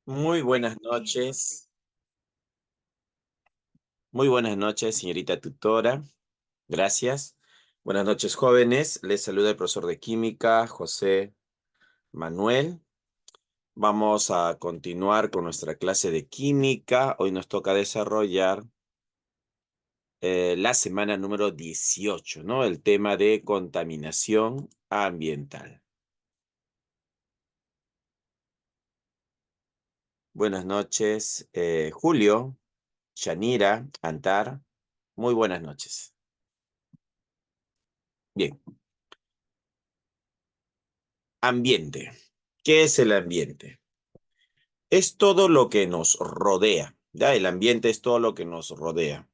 Muy buenas noches. Muy buenas noches, señorita tutora. Gracias. Buenas noches, jóvenes. Les saluda el profesor de química, José Manuel. Vamos a continuar con nuestra clase de química. Hoy nos toca desarrollar la semana número 18, ¿no? El tema de contaminación ambiental. Buenas noches, Julio, Shanira, Antar. Muy buenas noches. Bien. Ambiente. ¿Qué es el ambiente? Es todo lo que nos rodea, ¿ya? El ambiente es todo lo que nos rodea.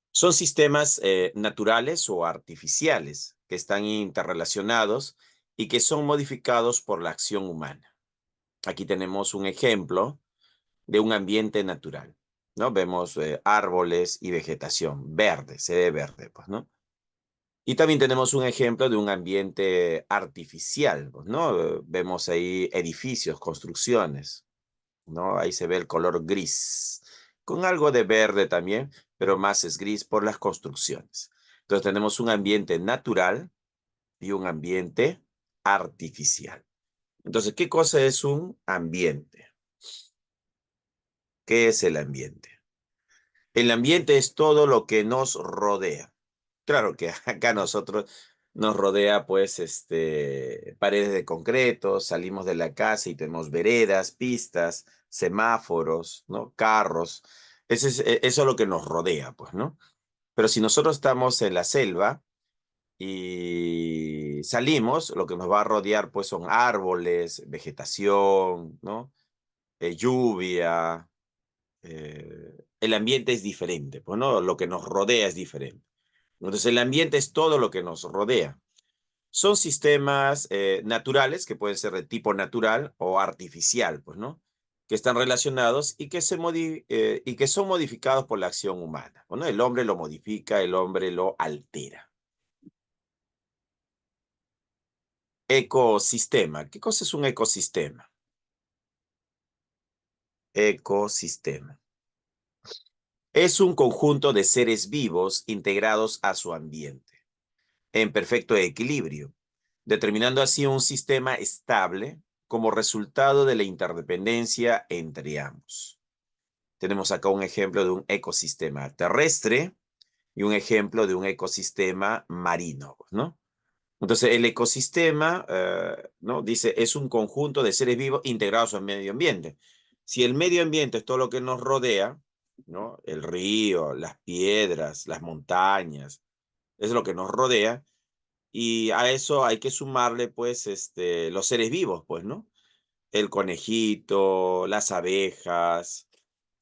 Son sistemas naturales o artificiales que están interrelacionados y que son modificados por la acción humana. Aquí tenemos un ejemplo de un ambiente natural, ¿no? Vemos árboles y vegetación verde, se ve verde, pues, ¿no? Y también tenemos un ejemplo de un ambiente artificial, pues, ¿no? Vemos ahí edificios, construcciones, ¿no? Ahí se ve el color gris, con algo de verde también, pero más es gris por las construcciones. Entonces tenemos un ambiente natural y un ambiente artificial. Entonces, ¿qué cosa es un ambiente? ¿Qué es el ambiente? El ambiente es todo lo que nos rodea. Claro que acá nosotros nos rodea pues paredes de concreto, salimos de la casa y tenemos veredas, pistas, semáforos, ¿no? Carros. Eso es lo que nos rodea, pues, ¿no? Pero si nosotros estamos en la selva y salimos, lo que nos va a rodear pues son árboles, vegetación, ¿no? Lluvia, el ambiente es diferente, pues, ¿no? Lo que nos rodea es diferente. Entonces, el ambiente es todo lo que nos rodea. Son sistemas naturales, que pueden ser de tipo natural o artificial, pues, ¿no? Que están relacionados y y que son modificados por la acción humana. Bueno, el hombre lo modifica, el hombre lo altera. Ecosistema. ¿Qué cosa es un ecosistema? Ecosistema. Es un conjunto de seres vivos integrados a su ambiente, en perfecto equilibrio, determinando así un sistema estable como resultado de la interdependencia entre ambos. Tenemos acá un ejemplo de un ecosistema terrestre y un ejemplo de un ecosistema marino, ¿no? Entonces, el ecosistema, ¿no? Dice, es un conjunto de seres vivos integrados al medio ambiente. Si el medio ambiente es todo lo que nos rodea, ¿no? El río, las piedras, las montañas, es lo que nos rodea, y a eso hay que sumarle, pues, los seres vivos, pues, ¿no? El conejito, las abejas,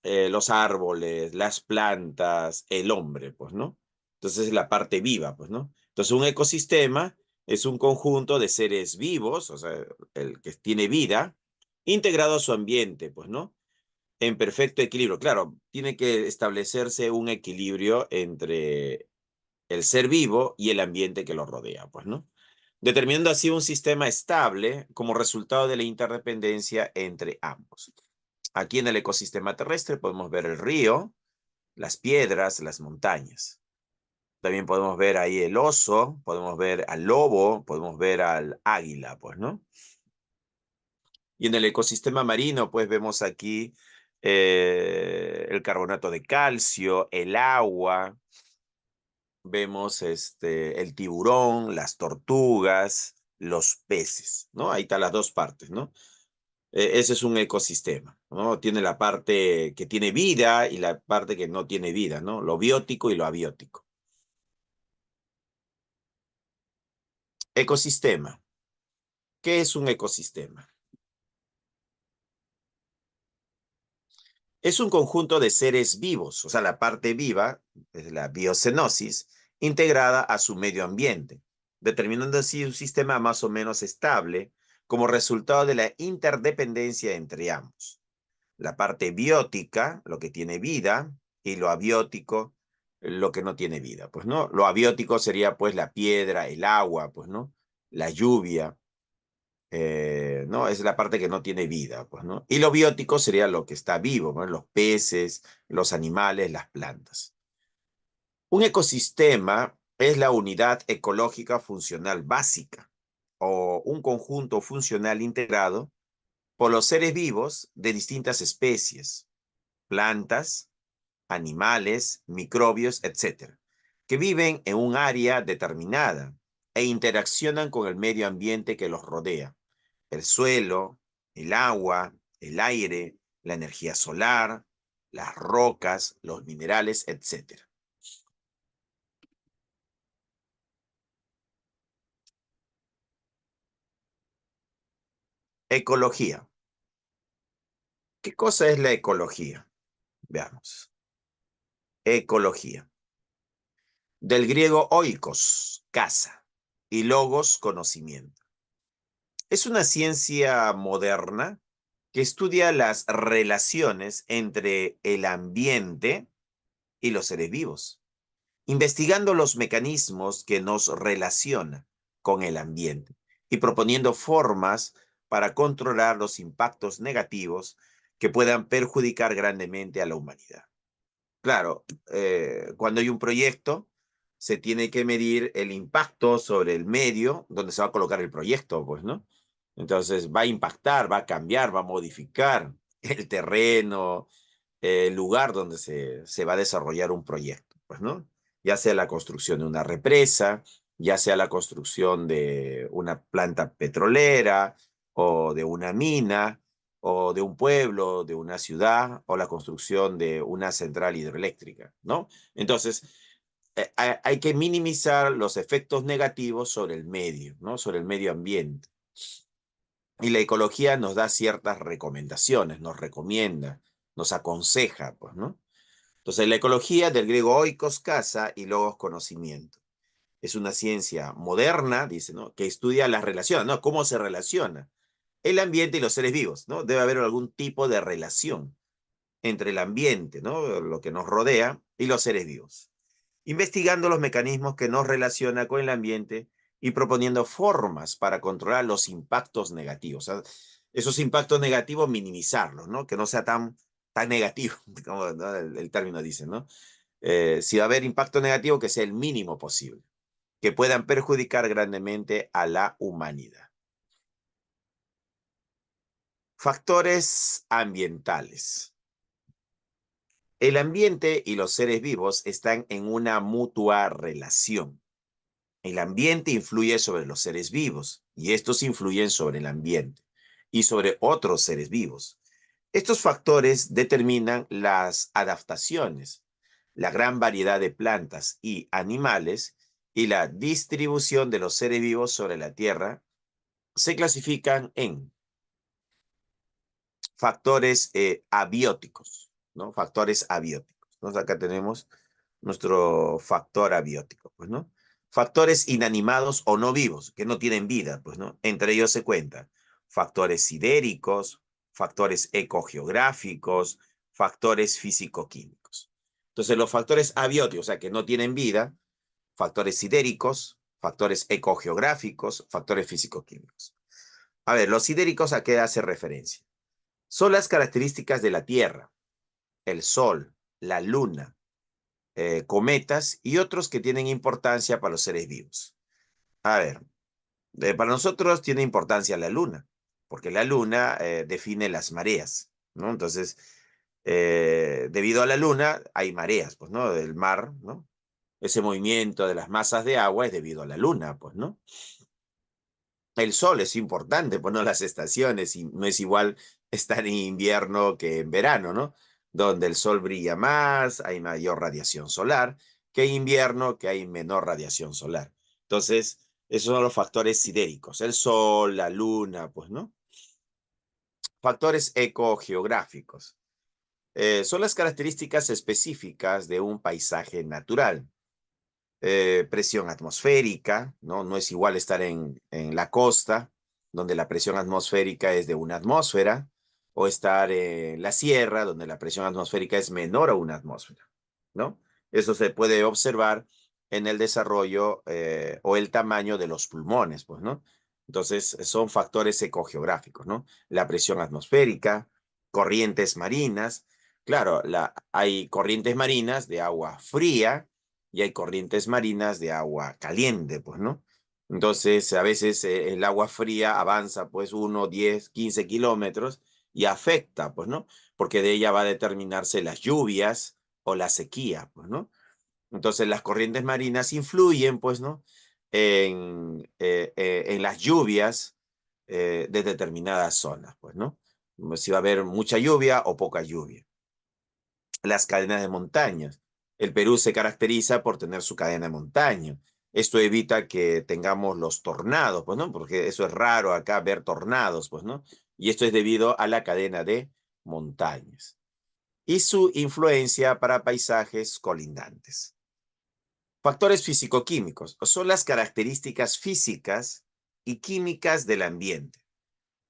los árboles, las plantas, el hombre, pues, ¿no? Entonces es la parte viva, pues, ¿no? Entonces un ecosistema es un conjunto de seres vivos, o sea, el que tiene vida, integrado a su ambiente, pues, ¿no? En perfecto equilibrio. Claro, tiene que establecerse un equilibrio entre el ser vivo y el ambiente que lo rodea, pues, ¿no? Determinando así un sistema estable como resultado de la interdependencia entre ambos. Aquí en el ecosistema terrestre podemos ver el río, las piedras, las montañas. También podemos ver ahí el oso, podemos ver al lobo, podemos ver al águila, pues, ¿no? Y en el ecosistema marino, pues vemos aquí el carbonato de calcio, el agua, vemos el tiburón, las tortugas, los peces, ¿no? Ahí están las dos partes, ¿no? Ese es un ecosistema, ¿no? Tiene la parte que tiene vida y la parte que no tiene vida, ¿no? Lo biótico y lo abiótico. Ecosistema. ¿Qué es un ecosistema? Es un conjunto de seres vivos, o sea, la parte viva, es la biocenosis, integrada a su medio ambiente, determinando así un sistema más o menos estable como resultado de la interdependencia entre ambos. La parte biótica, lo que tiene vida, y lo abiótico, lo que no tiene vida, pues, ¿no? Lo abiótico sería, pues, la piedra, el agua, pues, ¿no? La lluvia. ¿no? Es la parte que no tiene vida, pues, ¿no? Y lo biótico sería lo que está vivo, ¿no? Los peces, los animales, las plantas. Un ecosistema es la unidad ecológica funcional básica o un conjunto funcional integrado por los seres vivos de distintas especies, plantas, animales, microbios, etcétera, que viven en un área determinada e interaccionan con el medio ambiente que los rodea, el suelo, el agua, el aire, la energía solar, las rocas, los minerales, etcétera. Ecología. ¿Qué cosa es la ecología? Veamos. Ecología. Del griego oikos, casa, y logos, conocimiento. Es una ciencia moderna que estudia las relaciones entre el ambiente y los seres vivos, investigando los mecanismos que nos relacionan con el ambiente y proponiendo formas para controlar los impactos negativos que puedan perjudicar grandemente a la humanidad. Claro, cuando hay un proyecto, se tiene que medir el impacto sobre el medio donde se va a colocar el proyecto, pues, ¿no? Entonces, va a impactar, va a cambiar, va a modificar el terreno, el lugar donde se va a desarrollar un proyecto, pues, ¿no? Ya sea la construcción de una represa, ya sea la construcción de una planta petrolera o de una mina, o de un pueblo, de una ciudad, o la construcción de una central hidroeléctrica, ¿no? Entonces, hay que minimizar los efectos negativos sobre el medio, ¿no? Sobre el medio ambiente. Y la ecología nos da ciertas recomendaciones, nos recomienda, nos aconseja, pues, ¿no? Entonces, la ecología del griego oikos, casa, y logos, conocimiento. Es una ciencia moderna, dice, ¿no? Que estudia las relaciones, ¿no? ¿Cómo se relaciona el ambiente y los seres vivos, ¿no? Debe haber algún tipo de relación entre el ambiente, ¿no? Lo que nos rodea y los seres vivos. Investigando los mecanismos que nos relaciona con el ambiente y proponiendo formas para controlar los impactos negativos. O sea, esos impactos negativos, minimizarlos, ¿no? Que no sea tan negativo, como, ¿no? El término dice, ¿no? Si va a haber impacto negativo, que sea el mínimo posible, que puedan perjudicar grandemente a la humanidad. Factores ambientales. El ambiente y los seres vivos están en una mutua relación. El ambiente influye sobre los seres vivos y estos influyen sobre el ambiente y sobre otros seres vivos. Estos factores determinan las adaptaciones, la gran variedad de plantas y animales y la distribución de los seres vivos sobre la Tierra se clasifican en factores abióticos, ¿no? Factores abióticos. Entonces acá tenemos nuestro factor abiótico, pues, ¿no? Factores inanimados o no vivos, que no tienen vida, pues, ¿no? Entre ellos se cuentan factores sidéricos, factores ecogeográficos, factores físico-químicos. Entonces, los factores abióticos, o sea, que no tienen vida, factores sidéricos, factores ecogeográficos, factores físico-químicos. A ver, los sidéricos, ¿a qué hace referencia? Son las características de la Tierra, el Sol, la Luna, cometas y otros que tienen importancia para los seres vivos. A ver, para nosotros tiene importancia la Luna, porque la Luna define las mareas, ¿no? Entonces, debido a la Luna hay mareas, pues, ¿no? Del mar, ¿no? Ese movimiento de las masas de agua es debido a la Luna, pues, ¿no? El sol es importante, pues no las estaciones, y no es igual estar en invierno que en verano, ¿no? Donde el sol brilla más, hay mayor radiación solar, que en invierno, que hay menor radiación solar. Entonces, esos son los factores sidéricos, el sol, la luna, pues, ¿no? Factores ecogeográficos. Son las características específicas de un paisaje natural. Presión atmosférica, ¿no? No es igual estar en la costa, donde la presión atmosférica es de una atmósfera, o estar en la sierra, donde la presión atmosférica es menor a una atmósfera, ¿no? Eso se puede observar en el desarrollo o el tamaño de los pulmones, pues, ¿no? Entonces, son factores ecogeográficos, ¿no? La presión atmosférica, corrientes marinas. Claro, hay corrientes marinas de agua fría y hay corrientes marinas de agua caliente, pues, ¿no? Entonces, a veces el agua fría avanza, pues, 1, 10, 15 kilómetros y afecta, pues, ¿no? Porque de ella va a determinarse las lluvias o la sequía, pues, ¿no? Entonces las corrientes marinas influyen, pues, ¿no? En las lluvias de determinadas zonas, pues, ¿no? Si va a haber mucha lluvia o poca lluvia. Las cadenas de montañas. El Perú se caracteriza por tener su cadena de montaña. Esto evita que tengamos los tornados, pues, ¿no? Porque eso es raro acá ver tornados, pues, ¿no? Y esto es debido a la cadena de montañas y su influencia para paisajes colindantes. Factores físico-químicos son las características físicas y químicas del ambiente,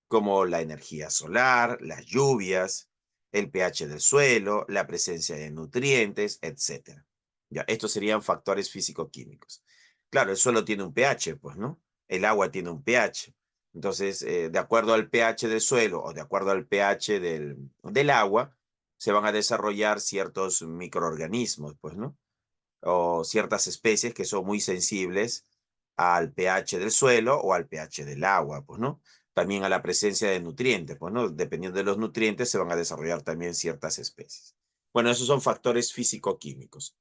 como la energía solar, las lluvias, el pH del suelo, la presencia de nutrientes, etc. Ya, estos serían factores físico-químicos. Claro, el suelo tiene un pH, pues, ¿no? El agua tiene un pH. Entonces, de acuerdo al pH del suelo o de acuerdo al pH del agua, se van a desarrollar ciertos microorganismos, pues, ¿no? O ciertas especies que son muy sensibles al pH del suelo o al pH del agua, pues, ¿no? También a la presencia de nutrientes, pues, ¿no? Dependiendo de los nutrientes se van a desarrollar también ciertas especies. Bueno, esos son factores físico-químicos.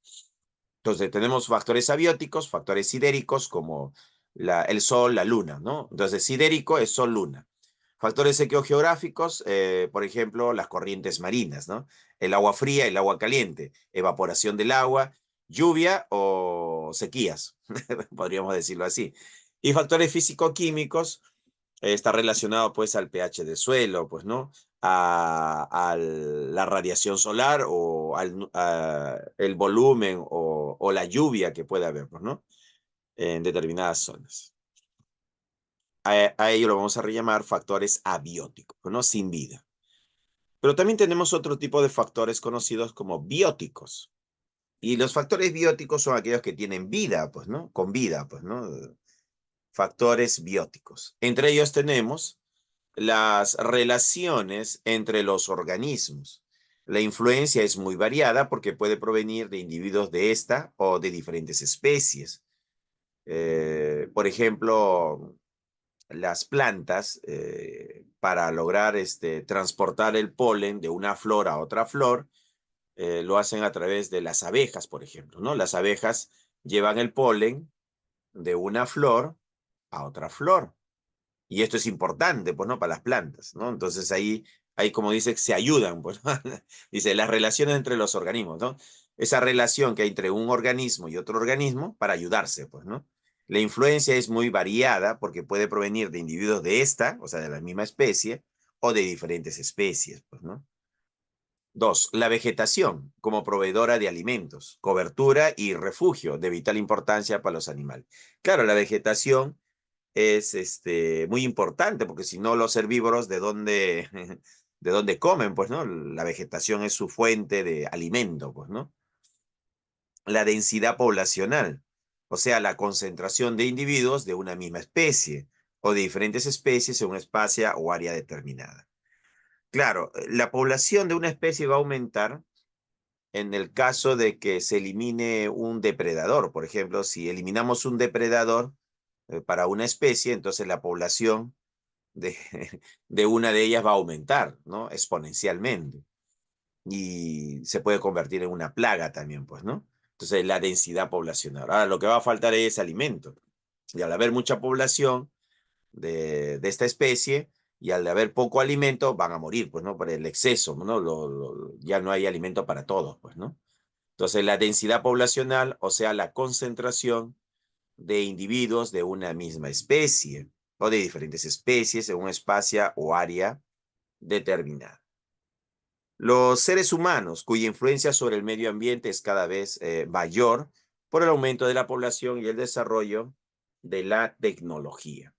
Entonces, tenemos factores abióticos, factores sidéricos, como el sol, la luna, ¿no? Entonces, sidérico es sol-luna. Factores ecogeográficos, por ejemplo, las corrientes marinas, ¿no? El agua fría, el agua caliente, evaporación del agua, lluvia o sequías, podríamos decirlo así. Y factores físico-químicos, está relacionado pues al pH del suelo, pues, ¿no? A la radiación solar o el volumen o la lluvia que puede haber, pues, ¿no? En determinadas zonas. A ello lo vamos a llamar factores abióticos, ¿no? Sin vida. Pero también tenemos otro tipo de factores conocidos como bióticos. Y los factores bióticos son aquellos que tienen vida, pues, ¿no? Con vida, pues, ¿no? Factores bióticos. Entre ellos tenemos las relaciones entre los organismos. La influencia es muy variada porque puede provenir de individuos de esta o de diferentes especies. Por ejemplo, las plantas, para lograr transportar el polen de una flor a otra flor, lo hacen a través de las abejas, por ejemplo, ¿no? Las abejas llevan el polen de una flor a otra flor. Y esto es importante, pues, ¿no? Para las plantas, ¿no? Entonces ahí como dice, se ayudan, pues, ¿no? Dice, las relaciones entre los organismos, ¿no? Esa relación que hay entre un organismo y otro organismo para ayudarse, pues, ¿no? La influencia es muy variada porque puede provenir de individuos de esta, o sea, de la misma especie, o de diferentes especies, pues, ¿no? Dos, la vegetación como proveedora de alimentos, cobertura y refugio de vital importancia para los animales. Claro, la vegetación es muy importante, porque si no los herbívoros, ¿de dónde, de dónde comen? Pues, ¿no? La vegetación es su fuente de alimento, pues, ¿no? La densidad poblacional, o sea, la concentración de individuos de una misma especie o de diferentes especies en un espacio o área determinada. Claro, la población de una especie va a aumentar en el caso de que se elimine un depredador. Por ejemplo, si eliminamos un depredador para una especie, entonces la población de, de una de ellas va a aumentar, ¿no? Exponencialmente. Y se puede convertir en una plaga también, pues, ¿no? Entonces, la densidad poblacional. Ahora, lo que va a faltar es alimento. Y al haber mucha población de esta especie, y al haber poco alimento, van a morir, pues, ¿no? Por el exceso, ¿no? Ya no hay alimento para todos, pues, ¿no? Entonces, la densidad poblacional, o sea, la concentración de individuos de una misma especie o de diferentes especies en un espacio o área determinada. Los seres humanos, cuya influencia sobre el medio ambiente es cada vez mayor por el aumento de la población y el desarrollo de la tecnología.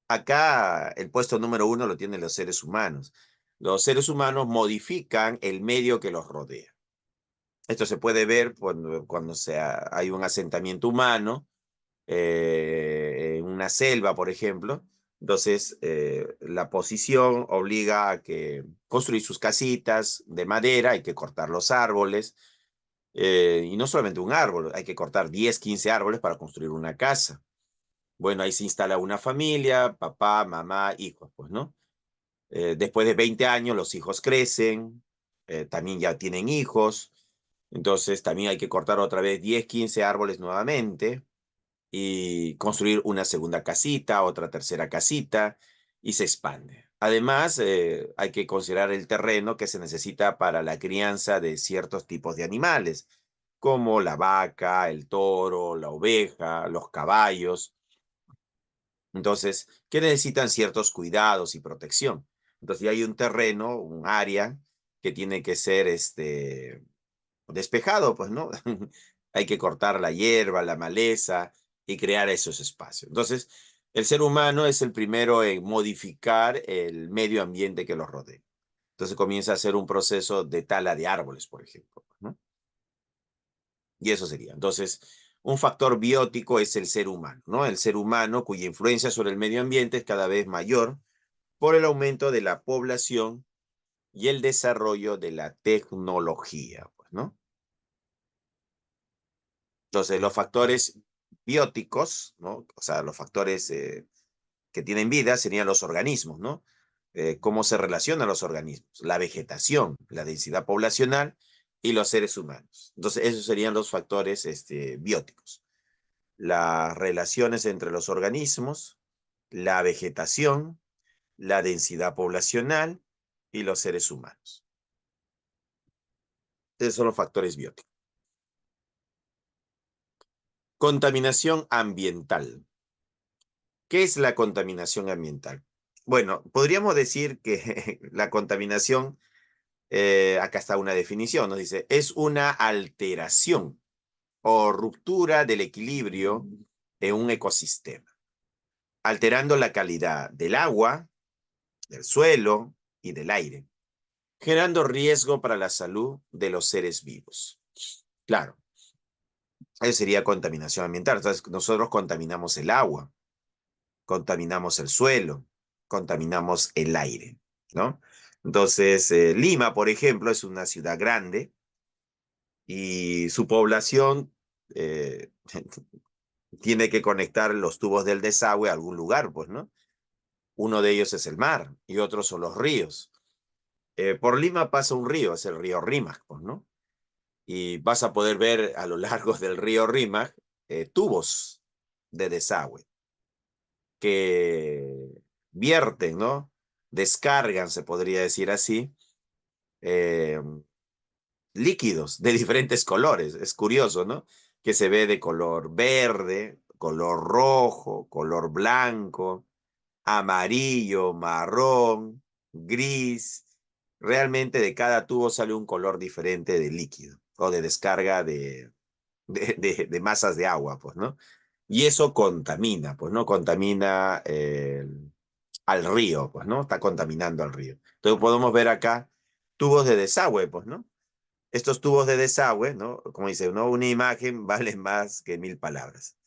Acá el puesto número 1 lo tienen los seres humanos. Los seres humanos modifican el medio que los rodea. Esto se puede ver cuando hay un asentamiento humano en una selva, por ejemplo. Entonces, la posición obliga a que construir sus casitas de madera, hay que cortar los árboles, y no solamente un árbol, hay que cortar 10, 15 árboles para construir una casa. Bueno, ahí se instala una familia, papá, mamá, hijos, pues, ¿no? Después de 20 años los hijos crecen, también ya tienen hijos, entonces también hay que cortar otra vez 10, 15 árboles nuevamente y construir una segunda casita, otra tercera casita, y se expande. Además, hay que considerar el terreno que se necesita para la crianza de ciertos tipos de animales, como la vaca, el toro, la oveja, los caballos. Entonces, que necesitan ciertos cuidados y protección. Entonces, ya hay un terreno, un área que tiene que ser despejado, pues, ¿no? Hay que cortar la hierba, la maleza y crear esos espacios. Entonces, el ser humano es el primero en modificar el medio ambiente que los rodea. Entonces comienza a hacer un proceso de tala de árboles, por ejemplo, ¿no? Y eso sería. Entonces, un factor biótico es el ser humano, ¿no? El ser humano cuya influencia sobre el medio ambiente es cada vez mayor por el aumento de la población y el desarrollo de la tecnología, pues, ¿no? Entonces, los factores bióticos, ¿no? O sea, los factores que tienen vida serían los organismos, ¿no? Cómo se relacionan los organismos, la vegetación, la densidad poblacional y los seres humanos. Entonces, esos serían los factores bióticos. Las relaciones entre los organismos, la vegetación, la densidad poblacional y los seres humanos. Esos son los factores bióticos. Contaminación ambiental. ¿Qué es la contaminación ambiental? Bueno, podríamos decir que la contaminación, acá está una definición, nos dice, es una alteración o ruptura del equilibrio en un ecosistema, alterando la calidad del agua, del suelo y del aire, generando riesgo para la salud de los seres vivos. Claro, eso sería contaminación ambiental. Entonces, nosotros contaminamos el agua, contaminamos el suelo, contaminamos el aire, ¿no? Entonces, Lima, por ejemplo, es una ciudad grande y su población eh, tiene que conectar los tubos del desagüe a algún lugar, pues, ¿no? Uno de ellos es el mar y otros son los ríos. Por Lima pasa un río, es el río Rímac, pues, ¿no? Y vas a poder ver a lo largo del río Rímac tubos de desagüe que vierten, ¿no? Descargan, se podría decir así, eh, líquidos de diferentes colores. Es curioso, ¿no? Que se ve de color verde, color rojo, color blanco, amarillo, marrón, gris. Realmente de cada tubo sale un color diferente de líquido o de descarga de masas de agua, pues, ¿no? Y eso contamina, pues, ¿no? Contamina al río, pues, ¿no? Está contaminando al río. Entonces podemos ver acá tubos de desagüe, pues, ¿no? Estos tubos de desagüe, ¿no? Como dice, ¿no? Una imagen vale más que 1000 palabras.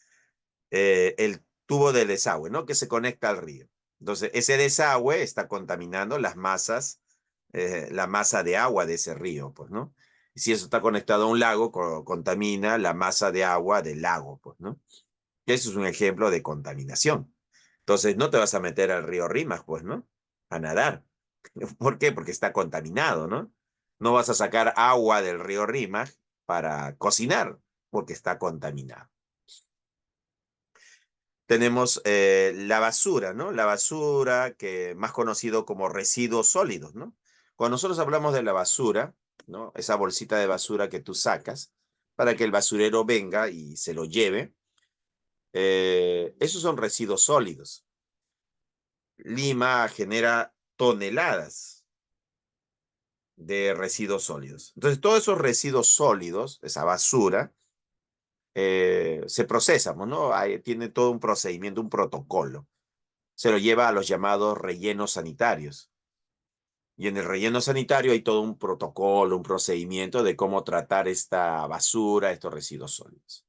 El tubo de desagüe, ¿no? Que se conecta al río. Entonces, ese desagüe está contaminando las masas, la masa de agua de ese río, pues, ¿no? Y si eso está conectado a un lago, contamina la masa de agua del lago, pues, ¿no? Eso es un ejemplo de contaminación. Entonces, no te vas a meter al río Rímac, pues, ¿no? A nadar. ¿Por qué? Porque está contaminado, ¿no? No vas a sacar agua del río Rímac para cocinar, porque está contaminado. Tenemos la basura, ¿no? La basura, que más conocido como residuos sólidos, ¿no? Cuando nosotros hablamos de la basura, ¿no? Esa bolsita de basura que tú sacas para que el basurero venga y se lo lleve, esos son residuos sólidos. Lima genera toneladas de residuos sólidos. Entonces, todos esos residuos sólidos, esa basura, se procesan, ¿no? Tiene todo un procedimiento, un protocolo. Se lo lleva a los llamados rellenos sanitarios. Y en el relleno sanitario hay todo un protocolo, un procedimiento de cómo tratar esta basura, estos residuos sólidos.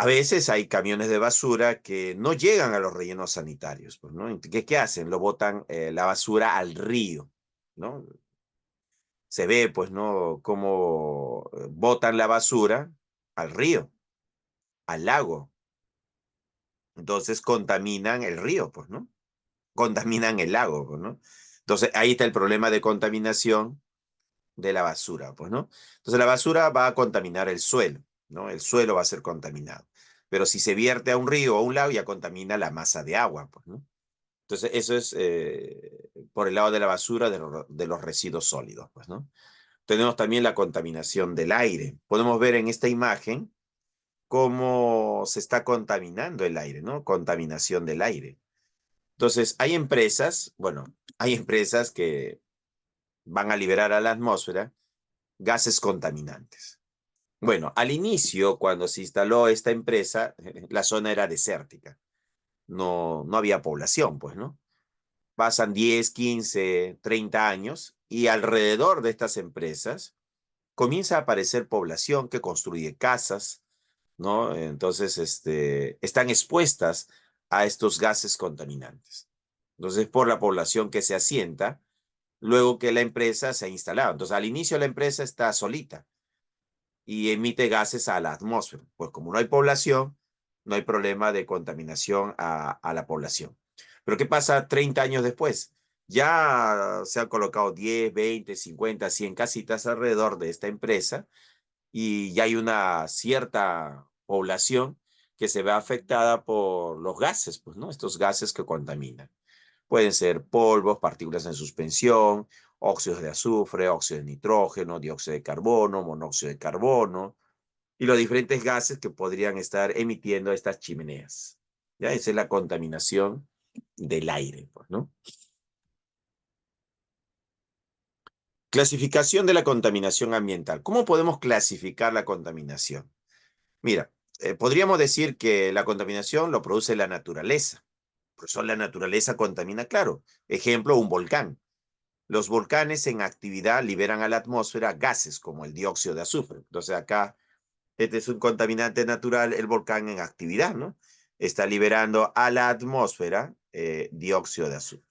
A veces hay camiones de basura que no llegan a los rellenos sanitarios, pues, ¿no? ¿Qué hacen? Lo botan la basura al río, ¿no? Se ve, pues, ¿no? Cómo botan la basura al río, al lago. Entonces contaminan el río, pues, ¿no? Contaminan el lago, pues, ¿no? Entonces ahí está el problema de contaminación de la basura, pues, ¿no? Entonces la basura va a contaminar el suelo, ¿no? El suelo va a ser contaminado. Pero si se vierte a un río o a un lago, ya contamina la masa de agua, pues, ¿no? Entonces eso es por el lado de la basura, de los residuos sólidos, pues, ¿no? Tenemos también la contaminación del aire. Podemos ver en esta imagen cómo se está contaminando el aire, ¿no? Contaminación del aire. Entonces, hay empresas, bueno, hay empresas que van a liberar a la atmósfera gases contaminantes. Bueno, al inicio, cuando se instaló esta empresa, la zona era desértica. No había población, pues, ¿no? Pasan 10, 15, 30 años y alrededor de estas empresas comienza a aparecer población que construye casas, ¿no? Entonces, están expuestas a estos gases contaminantes. Entonces, por la población que se asienta, luego que la empresa se ha instalado. Entonces, al inicio la empresa está solita y emite gases a la atmósfera. Pues como no hay población, no hay problema de contaminación a la población. Pero ¿qué pasa 30 años después? Ya se han colocado 10, 20, 50, 100 casitas alrededor de esta empresa y ya hay una cierta población que se ve afectada por los gases, pues, ¿no? Estos gases que contaminan. Pueden ser polvos, partículas en suspensión, óxidos de azufre, óxido de nitrógeno, dióxido de carbono, monóxido de carbono y los diferentes gases que podrían estar emitiendo estas chimeneas. ¿Ya? Esa es la contaminación del aire, pues, ¿no? Clasificación de la contaminación ambiental. ¿Cómo podemos clasificar la contaminación? Mira, podríamos decir que la contaminación lo produce la naturaleza. Por eso la naturaleza contamina, claro. Ejemplo, un volcán. Los volcanes en actividad liberan a la atmósfera gases como el dióxido de azufre. Entonces acá, este es un contaminante natural, el volcán en actividad, ¿no? Está liberando a la atmósfera dióxido de azufre,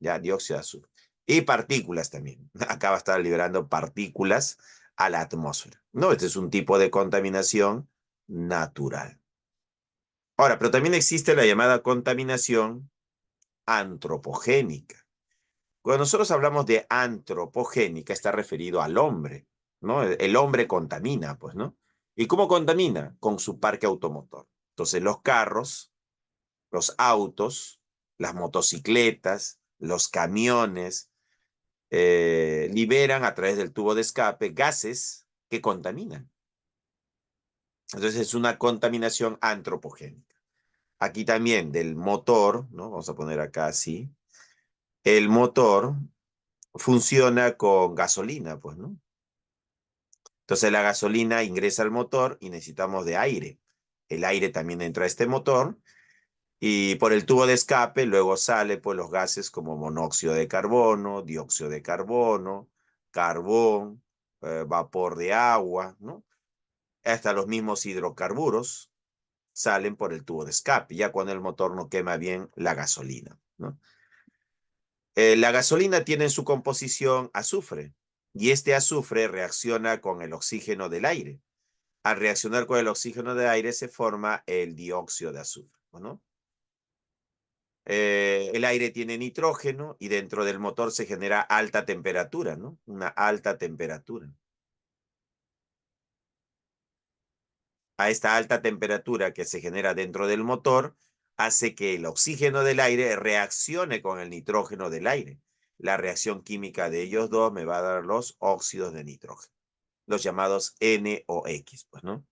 ¿ya? Dióxido de azufre. Y partículas también. Acá va a estar liberando partículas a la atmósfera, ¿no? Este es un tipo de contaminación natural. Ahora, pero también existe la llamada contaminación antropogénica. Cuando nosotros hablamos de antropogénica, está referido al hombre, ¿no? El hombre contamina, pues, ¿no? ¿Y cómo contamina? Con su parque automotor. Entonces, los carros, los autos, las motocicletas, los camiones, liberan a través del tubo de escape gases que contaminan. Entonces, es una contaminación antropogénica. Aquí también del motor, ¿no? Vamos a poner acá así. El motor funciona con gasolina, pues, ¿no? Entonces la gasolina ingresa al motor y necesitamos de aire. El aire también entra a este motor y por el tubo de escape luego sale pues los gases como monóxido de carbono, dióxido de carbono, carbón, vapor de agua, ¿no? Hasta los mismos hidrocarburos salen por el tubo de escape, ya cuando el motor no quema bien la gasolina, ¿no? La gasolina tiene en su composición azufre y este azufre reacciona con el oxígeno del aire. Al reaccionar con el oxígeno del aire se forma el dióxido de azufre, ¿no? El aire tiene nitrógeno y dentro del motor se genera alta temperatura, ¿no? Una alta temperatura. A esta alta temperatura que se genera dentro del motor hace que el oxígeno del aire reaccione con el nitrógeno del aire. La reacción química de ellos dos me va a dar los óxidos de nitrógeno, los llamados NOx, pues, ¿no?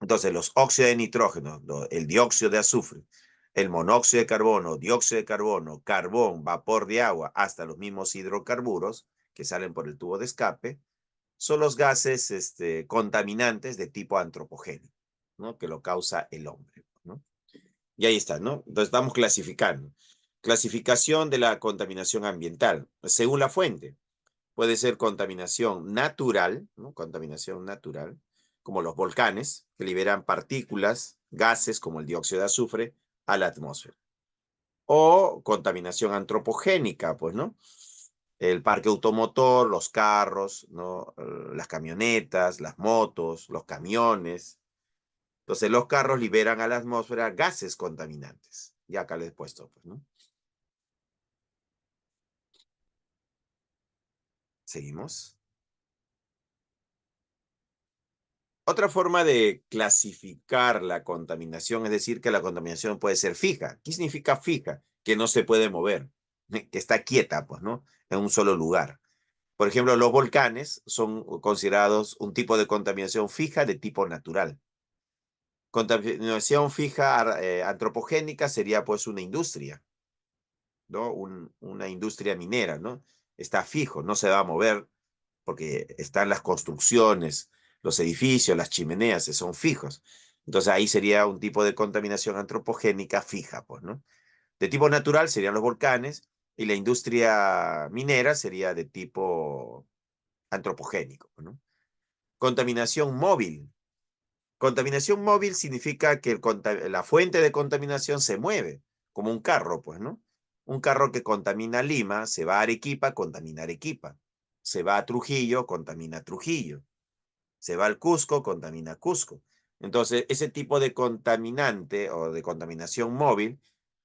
Entonces, los óxidos de nitrógeno, el dióxido de azufre, el monóxido de carbono, dióxido de carbono, carbón, vapor de agua, hasta los mismos hidrocarburos que salen por el tubo de escape, son los gases contaminantes de tipo antropogénico, ¿no? Que lo causa el hombre, ¿no? Y ahí está, ¿no? Entonces, estamos clasificando. Clasificación de la contaminación ambiental, según la fuente. Puede ser contaminación natural, ¿no? Contaminación natural, como los volcanes, que liberan partículas, gases como el dióxido de azufre, a la atmósfera. O contaminación antropogénica, pues, ¿no? El parque automotor, los carros, ¿no? Las camionetas, las motos, los camiones. Entonces, los carros liberan a la atmósfera gases contaminantes. Y acá les he puesto, pues, ¿no? Seguimos. Otra forma de clasificar la contaminación es decir que la contaminación puede ser fija. ¿Qué significa fija? Que no se puede mover, que está quieta, pues, ¿no? En un solo lugar. Por ejemplo, los volcanes son considerados un tipo de contaminación fija de tipo natural. Contaminación fija antropogénica sería pues una industria, ¿no? Una industria minera, ¿no? Está fijo, no se va a mover porque están las construcciones, los edificios, las chimeneas, son fijos. Entonces ahí sería un tipo de contaminación antropogénica fija, pues, ¿no? De tipo natural serían los volcanes y la industria minera sería de tipo antropogénico, ¿no? Contaminación móvil. Contaminación móvil significa que la fuente de contaminación se mueve, como un carro, pues, ¿no? Un carro que contamina Lima, se va a Arequipa, contamina Arequipa. Se va a Trujillo, contamina Trujillo. Se va al Cusco, contamina Cusco. Entonces, ese tipo de contaminante o de contaminación móvil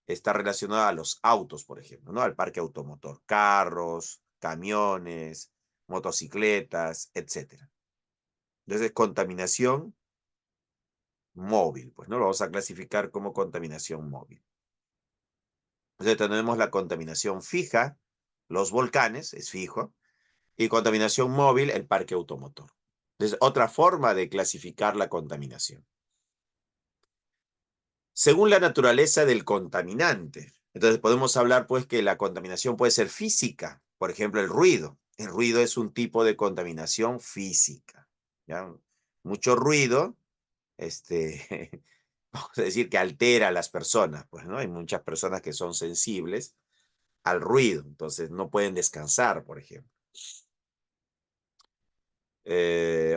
está relacionado a los autos, por ejemplo, ¿no? Al parque automotor, carros, camiones, motocicletas, etcétera. Entonces, contaminación móvil, pues no lo vamos a clasificar como contaminación móvil. Entonces tenemos la contaminación fija, los volcanes, es fijo, y contaminación móvil, el parque automotor. Entonces, otra forma de clasificar la contaminación. Según la naturaleza del contaminante. Entonces podemos hablar pues que la contaminación puede ser física, por ejemplo el ruido. El ruido es un tipo de contaminación física, ¿ya? Mucho ruido, vamos a decir que altera a las personas, pues, ¿no? Hay muchas personas que son sensibles al ruido, entonces no pueden descansar, por ejemplo.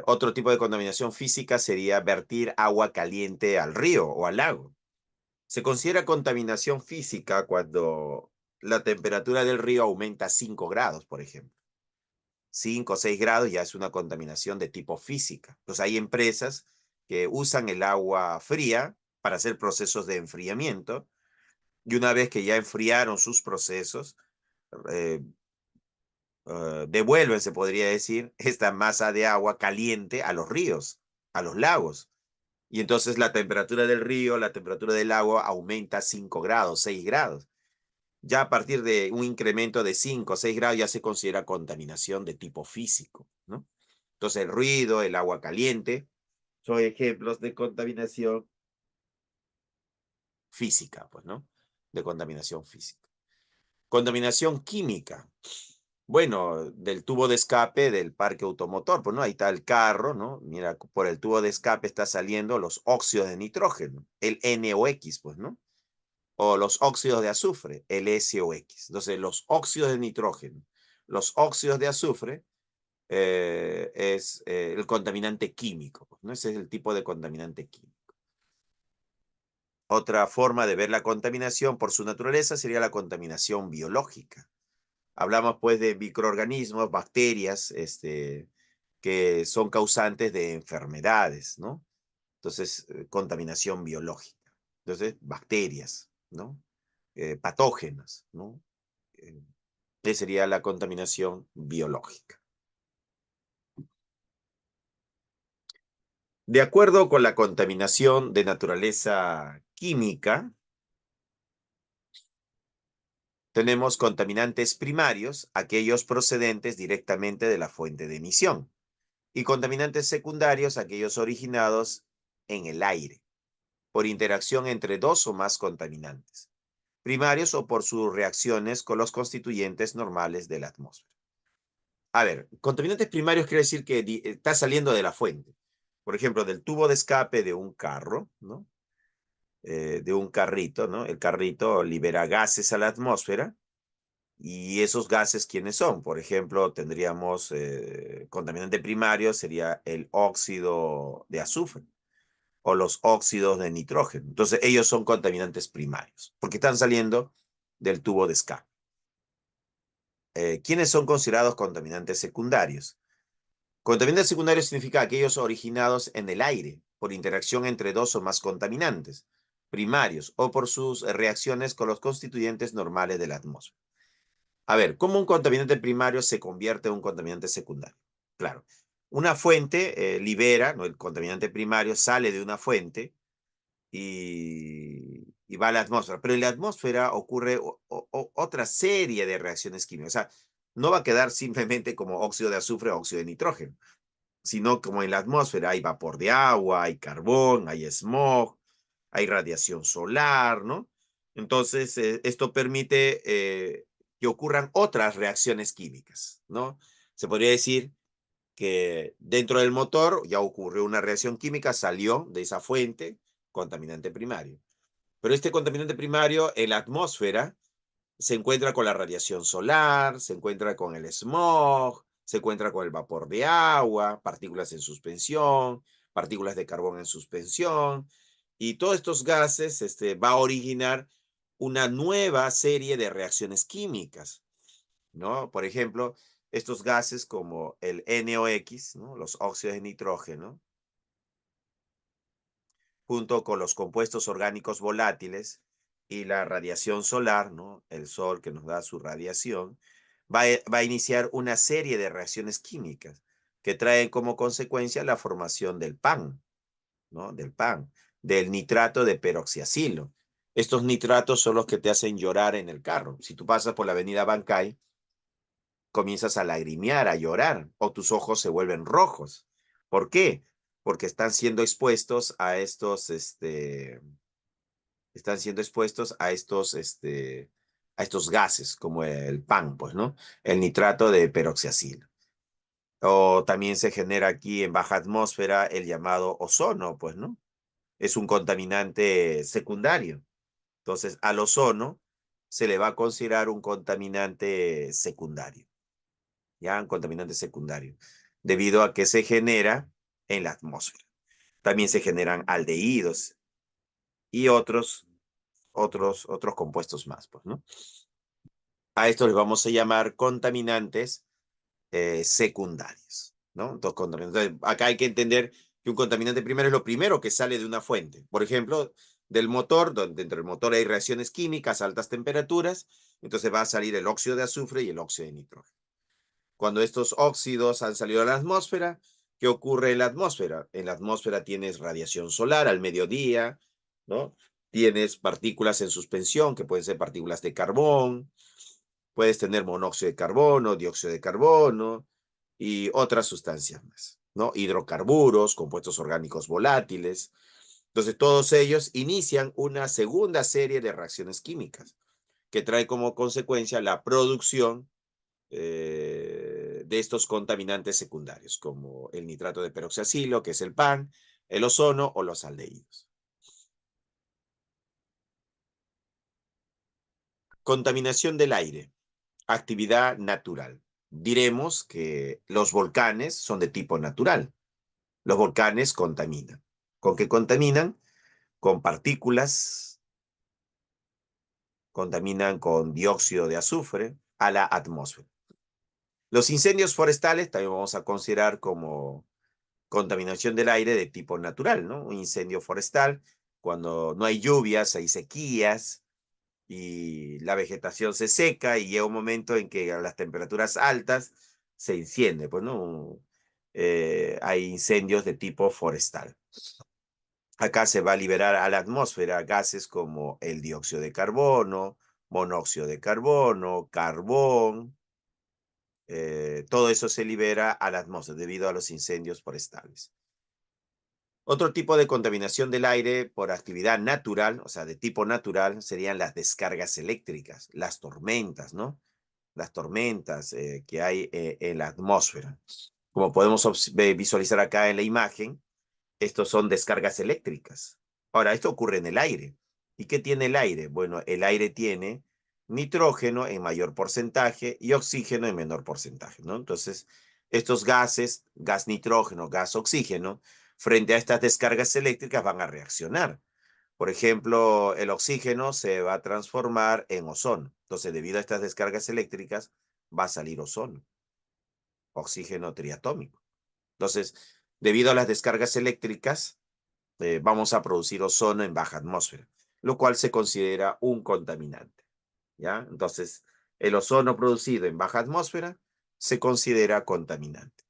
Otro tipo de contaminación física sería vertir agua caliente al río o al lago. Se considera contaminación física cuando la temperatura del río aumenta 5 grados, por ejemplo. 5 o 6 grados ya es una contaminación de tipo física. Pues hay empresas que usan el agua fría para hacer procesos de enfriamiento y una vez que ya enfriaron sus procesos, eh, devuelven, se podría decir, esta masa de agua caliente a los ríos, a los lagos. Y entonces la temperatura del río, la temperatura del agua aumenta 5 grados, 6 grados. Ya a partir de un incremento de 5 o 6 grados ya se considera contaminación de tipo físico, ¿no? Entonces el ruido, el agua caliente, son ejemplos de contaminación física, pues, ¿no? De contaminación física. Contaminación química. Bueno, del tubo de escape del parque automotor, pues, ¿no? Ahí está el carro, ¿no? Mira, por el tubo de escape está saliendo los óxidos de nitrógeno, el NOx, pues, ¿no? O los óxidos de azufre, el SOx. Entonces, los óxidos de nitrógeno, los óxidos de azufre es el contaminante químico, pues, ¿no? Ese es el tipo de contaminante químico. Otra forma de ver la contaminación por su naturaleza sería la contaminación biológica. Hablamos pues de microorganismos, bacterias, que son causantes de enfermedades, ¿no? Entonces, contaminación biológica. Entonces, bacterias, ¿no? Patógenas, ¿no? Esa sería la contaminación biológica. De acuerdo con la contaminación de naturaleza química, tenemos contaminantes primarios, aquellos procedentes directamente de la fuente de emisión, y contaminantes secundarios, aquellos originados en el aire, por interacción entre dos o más contaminantes, primarios o por sus reacciones con los constituyentes normales de la atmósfera. A ver, contaminantes primarios quiere decir que está saliendo de la fuente. Por ejemplo, del tubo de escape de un carro, ¿no? De un carrito, ¿no? El carrito libera gases a la atmósfera Y esos gases, ¿quiénes son? Por ejemplo, tendríamos contaminante primario, sería el óxido de azufre o los óxidos de nitrógeno. Entonces, ellos son contaminantes primarios, porque están saliendo del tubo de escape. ¿Quiénes son considerados contaminantes secundarios? Contaminantes secundarios significa aquellos originados en el aire por interacción entre dos o más contaminantes primarios o por sus reacciones con los constituyentes normales de la atmósfera. A ver, ¿cómo un contaminante primario se convierte en un contaminante secundario? Claro, una fuente libera, ¿no? El contaminante primario sale de una fuente y va a la atmósfera, pero en la atmósfera ocurre otra serie de reacciones químicas. O sea, no va a quedar simplemente como óxido de azufre o óxido de nitrógeno, sino como en la atmósfera hay vapor de agua, hay carbón, hay smog, hay radiación solar, ¿no? Entonces, esto permite que ocurran otras reacciones químicas, ¿no? Se podría decir que dentro del motor ya ocurrió una reacción química, salió de esa fuente, contaminante primario. Pero este contaminante primario en la atmósfera se encuentra con la radiación solar, se encuentra con el smog, se encuentra con el vapor de agua, partículas en suspensión, partículas de carbón en suspensión, y todos estos gases va a originar una nueva serie de reacciones químicas, ¿no? Por ejemplo, estos gases como el NOx, ¿no? Los óxidos de nitrógeno, junto con los compuestos orgánicos volátiles y la radiación solar, ¿no? El sol que nos da su radiación, va a iniciar una serie de reacciones químicas que traen como consecuencia la formación del PAN, ¿no? Del PAN, del nitrato de peroxiacilo. Estos nitratos son los que te hacen llorar en el carro. Si tú pasas por la avenida Bancay, comienzas a lagrimear, a llorar, o tus ojos se vuelven rojos. ¿Por qué? Porque están siendo expuestos a estos, están siendo expuestos a estos gases, como el PAN, pues, ¿no? El nitrato de peroxiacilo. O también se genera aquí en baja atmósfera el llamado ozono, pues, ¿no? Es un contaminante secundario. Entonces, al ozono se le va a considerar un contaminante secundario, ya un contaminante secundario, debido a que se genera en la atmósfera. También se generan aldehídos y otros compuestos más, pues, ¿no? A estos les vamos a llamar contaminantes secundarios, ¿no? Entonces, acá hay que entender que un contaminante primero es lo primero que sale de una fuente. Por ejemplo, del motor, donde dentro del motor hay reacciones químicas a altas temperaturas, entonces va a salir el óxido de azufre y el óxido de nitrógeno. Cuando estos óxidos han salido a la atmósfera, ¿qué ocurre en la atmósfera? En la atmósfera tienes radiación solar al mediodía, ¿no? Tienes partículas en suspensión, que pueden ser partículas de carbón, puedes tener monóxido de carbono, dióxido de carbono y otras sustancias más, ¿no? Hidrocarburos, compuestos orgánicos volátiles. Entonces, todos ellos inician una segunda serie de reacciones químicas que trae como consecuencia la producción de estos contaminantes secundarios, como el nitrato de peroxiacilo, que es el PAN, el ozono o los aldehídos. Contaminación del aire, actividad natural. Diremos que los volcanes son de tipo natural. Los volcanes contaminan. ¿Con qué contaminan? Con partículas, contaminan con dióxido de azufre a la atmósfera. Los incendios forestales también vamos a considerar como contaminación del aire de tipo natural, ¿no? Un incendio forestal, cuando no hay lluvias, hay sequías y la vegetación se seca y llega un momento en que a las temperaturas altas se enciende, pues, ¿no? Hay incendios de tipo forestal. Acá se va a liberar a la atmósfera gases como el dióxido de carbono, monóxido de carbono, carbón, todo eso se libera a la atmósfera debido a los incendios forestales. Otro tipo de contaminación del aire por actividad natural, o sea, de tipo natural, serían las descargas eléctricas, las tormentas, ¿no? Las tormentas que hay en la atmósfera. Como podemos visualizar acá en la imagen, estos son descargas eléctricas. Ahora, esto ocurre en el aire. ¿Y qué tiene el aire? Bueno, el aire tiene nitrógeno en mayor porcentaje y oxígeno en menor porcentaje, ¿no? Entonces, estos gases, gas nitrógeno, gas oxígeno, frente a estas descargas eléctricas van a reaccionar. Por ejemplo, el oxígeno se va a transformar en ozono. Entonces, debido a estas descargas eléctricas, va a salir ozono, oxígeno triatómico. Entonces, debido a las descargas eléctricas, vamos a producir ozono en baja atmósfera, lo cual se considera un contaminante, ¿ya? Entonces, el ozono producido en baja atmósfera se considera contaminante.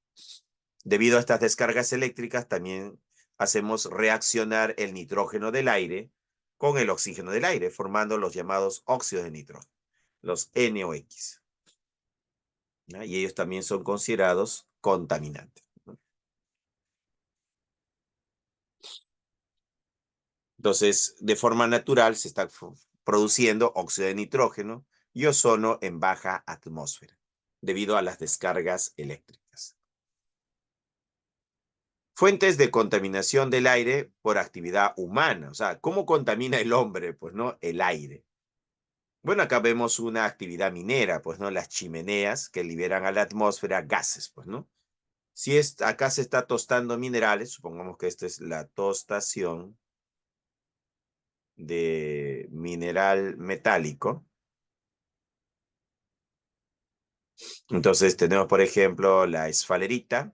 Debido a estas descargas eléctricas, también hacemos reaccionar el nitrógeno del aire con el oxígeno del aire, formando los llamados óxidos de nitrógeno, los NOx, ¿ya? Y ellos también son considerados contaminantes, ¿no? Entonces, de forma natural se está produciendo óxido de nitrógeno y ozono en baja atmósfera, debido a las descargas eléctricas. Fuentes de contaminación del aire por actividad humana. O sea, ¿cómo contamina el hombre? Pues, ¿no? El aire. Bueno, acá vemos una actividad minera, pues, ¿no? Las chimeneas que liberan a la atmósfera gases, pues, ¿no? Si acá se está tostando minerales, supongamos que esta es la tostación de mineral metálico. Entonces tenemos, por ejemplo, la esfalerita,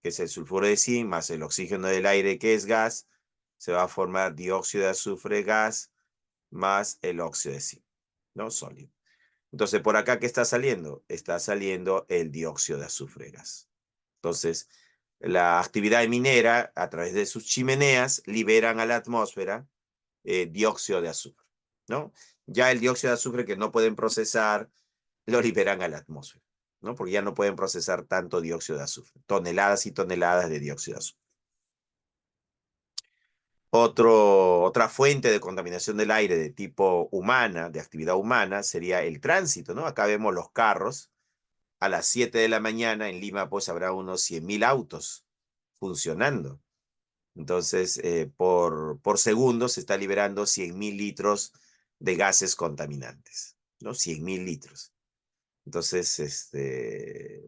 que es el sulfuro de zinc, más el oxígeno del aire, que es gas, se va a formar dióxido de azufre gas, más el óxido de zinc, ¿no? Sólido. Entonces, por acá, ¿qué está saliendo? Está saliendo el dióxido de azufre gas. Entonces, la actividad minera, a través de sus chimeneas, liberan a la atmósfera dióxido de azufre, ¿no? Ya el dióxido de azufre que no pueden procesar, lo liberan a la atmósfera, ¿no? Porque ya no pueden procesar tanto dióxido de azufre, toneladas y toneladas de dióxido de azufre. Otra fuente de contaminación del aire de tipo humana, de actividad humana, sería el tránsito, ¿no? Acá vemos los carros. A las 7 de la mañana en Lima, pues habrá unos 100.000 autos funcionando. Entonces, por segundo se está liberando 100.000 litros de gases contaminantes, ¿no? 100.000 litros. Entonces,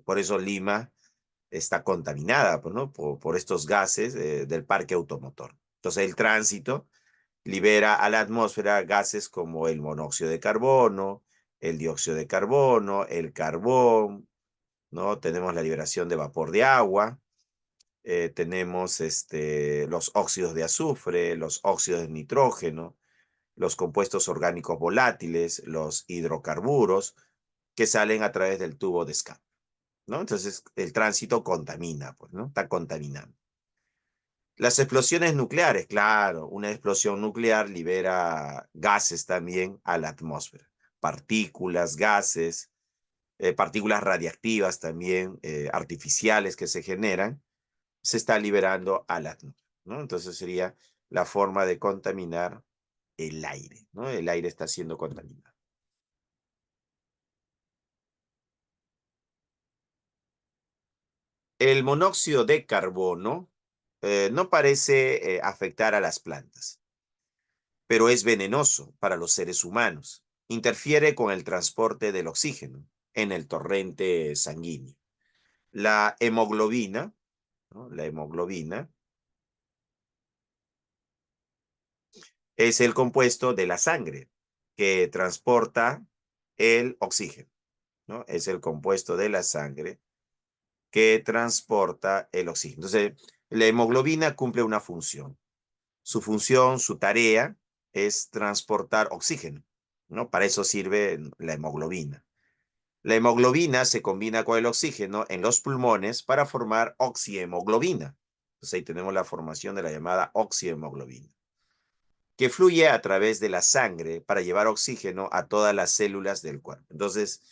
por eso Lima está contaminada, pues, ¿no? Por estos gases del parque automotor. Entonces, el tránsito libera a la atmósfera gases como el monóxido de carbono, el dióxido de carbono, el carbón, ¿no? Tenemos la liberación de vapor de agua, tenemos los óxidos de azufre, los óxidos de nitrógeno, los compuestos orgánicos volátiles, los hidrocarburos que salen a través del tubo de escape, ¿no? Entonces el tránsito contamina, pues, ¿no? Está contaminando. Las explosiones nucleares, claro, una explosión nuclear libera gases también a la atmósfera, partículas, gases, partículas radiactivas también, artificiales que se generan, se está liberando a la atmósfera, ¿no? Entonces sería la forma de contaminar el aire, ¿no? El aire está siendo contaminado. El monóxido de carbono no parece afectar a las plantas, pero es venenoso para los seres humanos. Interfiere con el transporte del oxígeno en el torrente sanguíneo. La hemoglobina, ¿no? La hemoglobina es el compuesto de la sangre que transporta el oxígeno, ¿no? Es el compuesto de la sangre que transporta el oxígeno. Entonces, la hemoglobina cumple una función. Su función, su tarea es transportar oxígeno, ¿no? Para eso sirve la hemoglobina. La hemoglobina se combina con el oxígeno en los pulmones para formar oxihemoglobina. Entonces ahí tenemos la formación de la llamada oxihemoglobina, que fluye a través de la sangre para llevar oxígeno a todas las células del cuerpo. Entonces,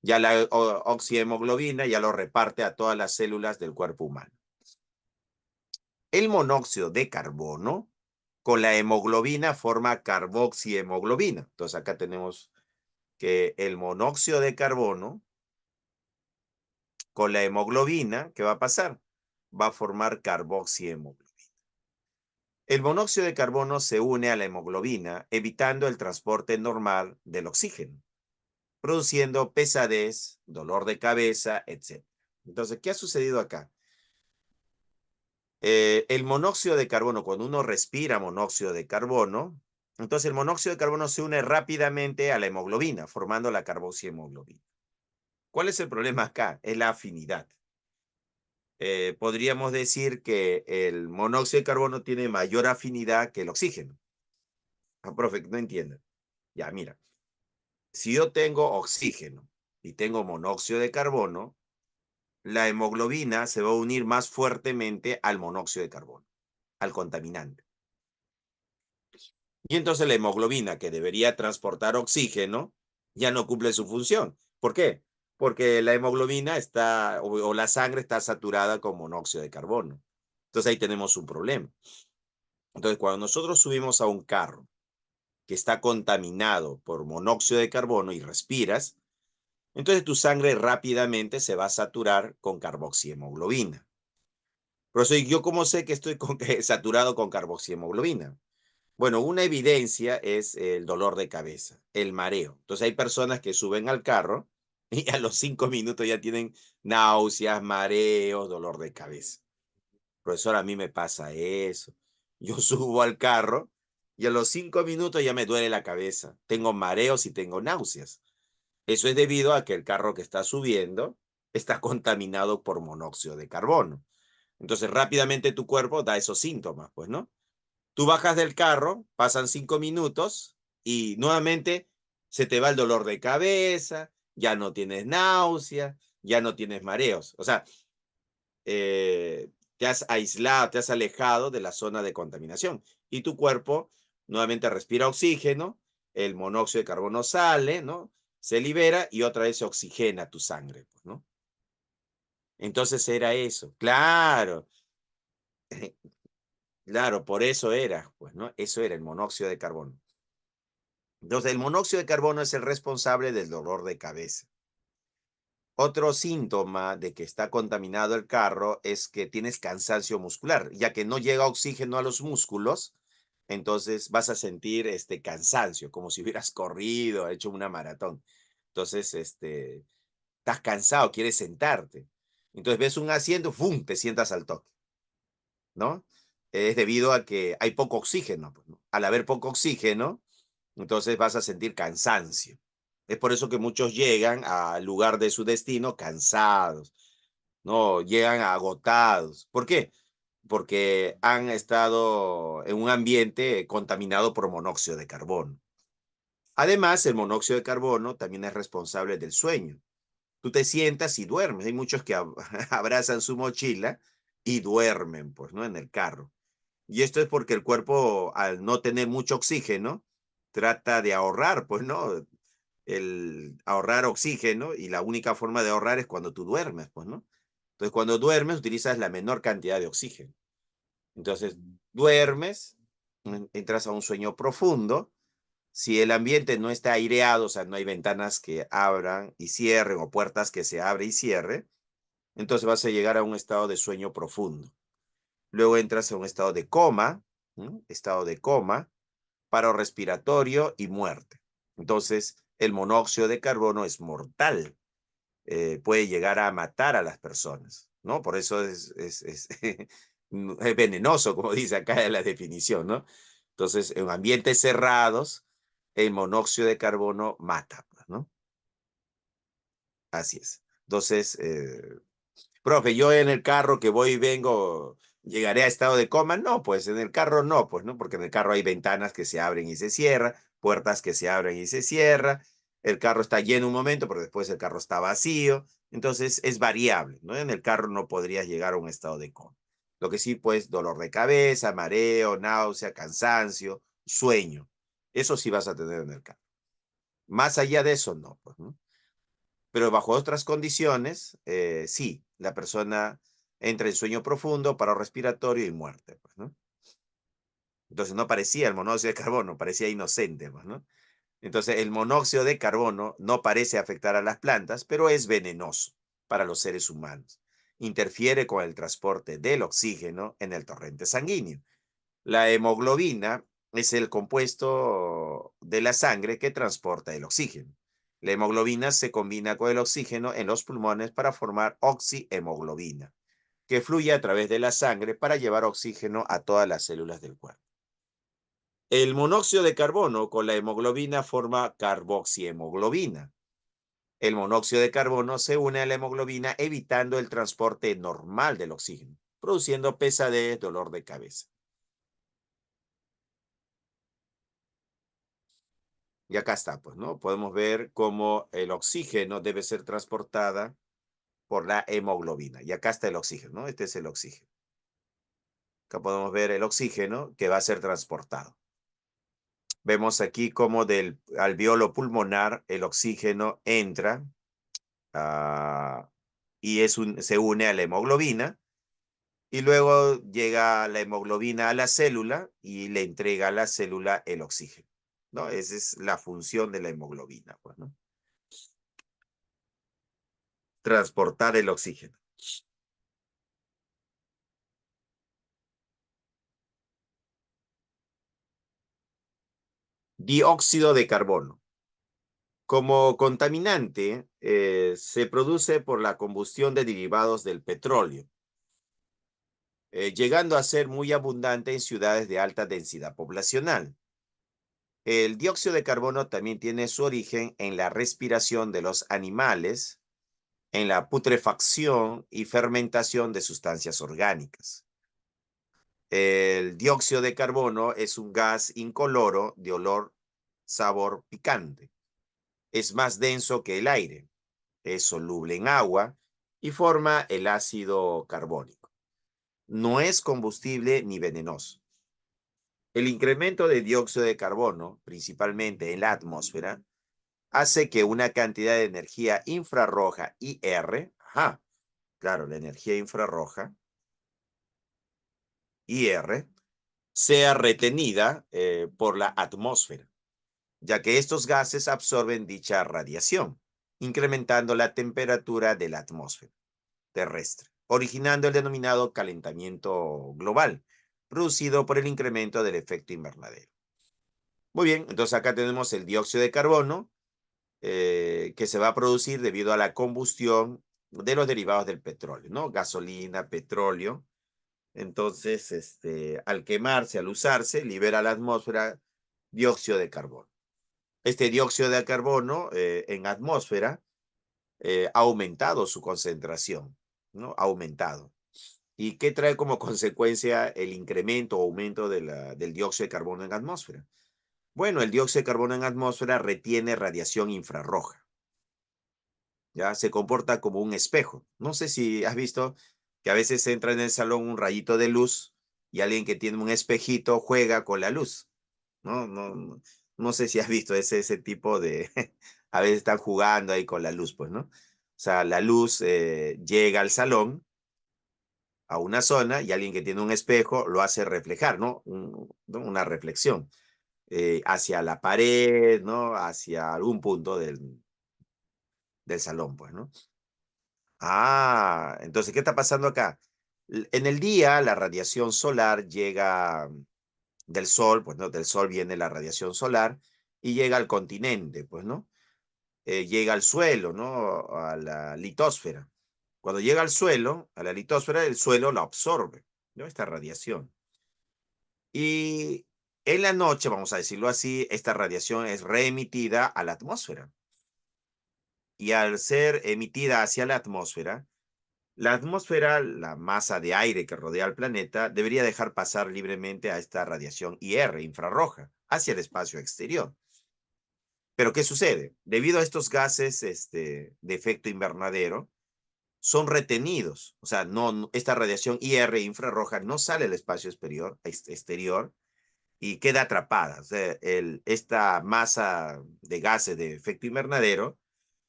ya la oxihemoglobina ya lo reparte a todas las células del cuerpo humano. El monóxido de carbono con la hemoglobina forma carboxihemoglobina. Entonces acá tenemos que el monóxido de carbono con la hemoglobina, ¿qué va a pasar? Va a formar carboxihemoglobina. El monóxido de carbono se une a la hemoglobina, evitando el transporte normal del oxígeno. produciendo pesadez, dolor de cabeza, etc. Entonces, ¿qué ha sucedido acá? El monóxido de carbono, cuando uno respira monóxido de carbono, entonces el monóxido de carbono se une rápidamente a la hemoglobina, formando la carboxihemoglobina. ¿Cuál es el problema acá? Es la afinidad. Podríamos decir que el monóxido de carbono tiene mayor afinidad que el oxígeno. Ah, profe, no entiendo. Ya, mira, si yo tengo oxígeno y tengo monóxido de carbono, la hemoglobina se va a unir más fuertemente al monóxido de carbono, al contaminante. Y entonces la hemoglobina, que debería transportar oxígeno, ya no cumple su función. ¿Por qué? Porque la hemoglobina está, o la sangre está saturada con monóxido de carbono. Entonces ahí tenemos un problema. Entonces, cuando nosotros subimos a un carro que está contaminado por monóxido de carbono y respiras, entonces tu sangre rápidamente se va a saturar con carboxihemoglobina. Pero yo cómo sé que estoy saturado con carboxihemoglobina. Bueno, una evidencia es el dolor de cabeza, el mareo. Entonces hay personas que suben al carro y a los 5 minutos ya tienen náuseas, mareos, dolor de cabeza. Profesor, a mí me pasa eso. Yo subo al carro y a los 5 minutos ya me duele la cabeza. Tengo mareos y tengo náuseas. Eso es debido a que el carro que está subiendo está contaminado por monóxido de carbono. Entonces rápidamente tu cuerpo da esos síntomas, pues, ¿no? Tú bajas del carro, pasan 5 minutos y nuevamente se te va el dolor de cabeza, ya no tienes náusea, ya no tienes mareos. O sea, te has aislado, te has alejado de la zona de contaminación y tu cuerpo nuevamente respira oxígeno, el monóxido de carbono sale, ¿no? Se libera y otra vez se oxigena tu sangre, pues, ¿no? Entonces era eso, claro, claro, por eso era, pues, ¿no? Eso era el monóxido de carbono. Entonces, el monóxido de carbono es el responsable del dolor de cabeza. Otro síntoma de que está contaminado el carro es que tienes cansancio muscular, ya que no llega oxígeno a los músculos, entonces vas a sentir cansancio, como si hubieras corrido, hecho una maratón. Entonces, estás cansado, quieres sentarte. Entonces ves un asiento, ¡fum!, te sientas al toque, ¿no? Es debido a que hay poco oxígeno, pues, ¿no? Al haber poco oxígeno, entonces vas a sentir cansancio. Es por eso que muchos llegan al lugar de su destino cansados, ¿no? Llegan agotados. ¿Por qué? Porque han estado en un ambiente contaminado por monóxido de carbono. Además, el monóxido de carbono también es responsable del sueño. Tú te sientas y duermes. Hay muchos que abrazan su mochila y duermen, pues, ¿no? En el carro. Y esto es porque el cuerpo, al no tener mucho oxígeno, trata de ahorrar, pues, ¿no? El ahorrar oxígeno y la única forma de ahorrar es cuando tú duermes, pues, ¿no? Entonces, cuando duermes, utilizas la menor cantidad de oxígeno. Entonces, duermes, entras a un sueño profundo. Si el ambiente no está aireado, o sea, no hay ventanas que abran y cierren o puertas que se abren y cierren, entonces vas a llegar a un estado de sueño profundo. Luego entras a un estado de coma, ¿no? Estado de coma, paro respiratorio y muerte. Entonces, el monóxido de carbono es mortal, puede llegar a matar a las personas, ¿no? Por eso es venenoso, como dice acá en la definición, ¿no? Entonces, en ambientes cerrados, el monóxido de carbono mata, pues, ¿no? Así es. Entonces, profe, yo en el carro que voy y vengo, ¿llegaré a estado de coma? No, pues en el carro no, pues no, porque en el carro hay ventanas que se abren y se cierran, puertas que se abren y se cierran, el carro está lleno un momento, pero después el carro está vacío, entonces es variable, ¿no? En el carro no podrías llegar a un estado de coma. Lo que sí, pues, dolor de cabeza, mareo, náusea, cansancio, sueño, eso sí vas a tener en el carro. Más allá de eso, no, pues, ¿no? Pero bajo otras condiciones, sí, la persona entra en sueño profundo, paro respiratorio y muerte, pues, ¿no? Entonces no parecía el monóxido de carbono, parecía inocente, pues, ¿no? Entonces el monóxido de carbono no parece afectar a las plantas, pero es venenoso para los seres humanos. Interfiere con el transporte del oxígeno en el torrente sanguíneo. La hemoglobina es el compuesto de la sangre que transporta el oxígeno. La hemoglobina se combina con el oxígeno en los pulmones para formar oxihemoglobina, que fluye a través de la sangre para llevar oxígeno a todas las células del cuerpo. El monóxido de carbono con la hemoglobina forma carboxihemoglobina. El monóxido de carbono se une a la hemoglobina evitando el transporte normal del oxígeno, produciendo pesadez, dolor de cabeza. Y acá está, pues, ¿no? Podemos ver cómo el oxígeno debe ser transportada por la hemoglobina. Y acá está el oxígeno, ¿no? Este es el oxígeno. Acá podemos ver el oxígeno que va a ser transportado. Vemos aquí cómo del alveolo pulmonar el oxígeno entra y se une a la hemoglobina. Y luego llega la hemoglobina a la célula y le entrega a la célula el oxígeno, ¿no? Esa es la función de la hemoglobina, pues, ¿no? Transportar el oxígeno. Dióxido de carbono. Como contaminante, se produce por la combustión de derivados del petróleo, llegando a ser muy abundante en ciudades de alta densidad poblacional. El dióxido de carbono también tiene su origen en la respiración de los animales, en la putrefacción y fermentación de sustancias orgánicas. El dióxido de carbono es un gas incoloro de olor, sabor picante. Es más denso que el aire, es soluble en agua y forma el ácido carbónico. No es combustible ni venenoso. El incremento de dióxido de carbono, principalmente en la atmósfera, hace que una cantidad de energía infrarroja IR, claro, la energía infrarroja IR, sea retenida por la atmósfera, ya que estos gases absorben dicha radiación, incrementando la temperatura de la atmósfera terrestre, originando el denominado calentamiento global, producido por el incremento del efecto invernadero. Muy bien, entonces acá tenemos el dióxido de carbono, que se va a producir debido a la combustión de los derivados del petróleo, ¿no? Gasolina, petróleo. Entonces, al quemarse, al usarse, libera a la atmósfera dióxido de carbono. Este dióxido de carbono en atmósfera ha aumentado su concentración, ¿no? Ha aumentado. ¿Y qué trae como consecuencia el incremento o aumento del dióxido de carbono en atmósfera? Bueno, el dióxido de carbono en atmósfera retiene radiación infrarroja. Ya se comporta como un espejo. No sé si has visto que a veces entra en el salón un rayito de luz y alguien que tiene un espejito juega con la luz. No sé si has visto ese tipo de, a veces están jugando ahí con la luz, pues, ¿no? O sea, la luz llega al salón, a una zona, y alguien que tiene un espejo lo hace reflejar, ¿no? ¿No? Una reflexión hacia la pared, ¿no? Hacia algún punto del salón, pues, ¿no? Entonces, ¿qué está pasando acá? En el día, la radiación solar llega del sol, pues, ¿no? Del sol viene la radiación solar y llega al continente, pues, ¿no? Llega al suelo, ¿no? A la litosfera. Cuando llega al suelo, a la litosfera, el suelo la absorbe, ¿no? Esta radiación. Y en la noche, vamos a decirlo así, esta radiación es reemitida a la atmósfera. Y al ser emitida hacia la atmósfera, la masa de aire que rodea al planeta, debería dejar pasar libremente a esta radiación IR, infrarroja, hacia el espacio exterior. Pero ¿qué sucede? Debido a estos gases de efecto invernadero, son retenidos. O sea, esta radiación IR infrarroja no sale al espacio exterior y queda atrapada. O sea, esta masa de gases de efecto invernadero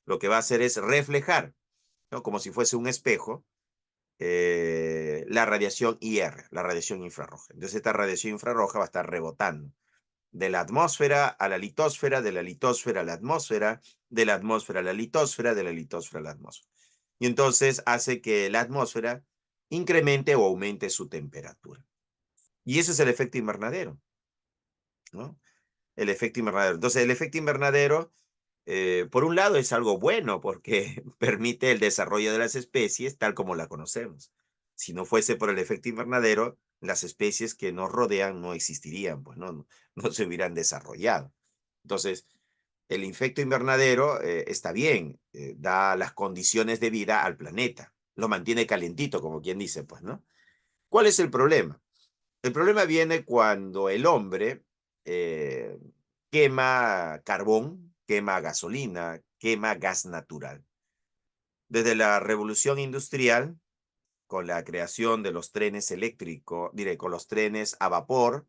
lo que va a hacer es reflejar, ¿no? Como si fuese un espejo, la radiación IR, la radiación infrarroja. Entonces esta radiación infrarroja va a estar rebotando de la atmósfera a la litosfera, de la litosfera a la atmósfera, de la atmósfera a la litosfera, de la litosfera a la atmósfera. Y entonces hace que la atmósfera incremente o aumente su temperatura. Y ese es el efecto invernadero, ¿no? El efecto invernadero. Entonces, el efecto invernadero por un lado es algo bueno porque permite el desarrollo de las especies tal como la conocemos. Si no fuese por el efecto invernadero, las especies que nos rodean no existirían, pues no se hubieran desarrollado. Entonces, el efecto invernadero está bien, da las condiciones de vida al planeta, lo mantiene calientito, como quien dice, pues, ¿no? ¿Cuál es el problema? El problema viene cuando el hombre eh, quema carbón, quema gasolina, quema gas natural. Desde la revolución industrial, con la creación de los trenes eléctricos, diré, con los trenes a vapor,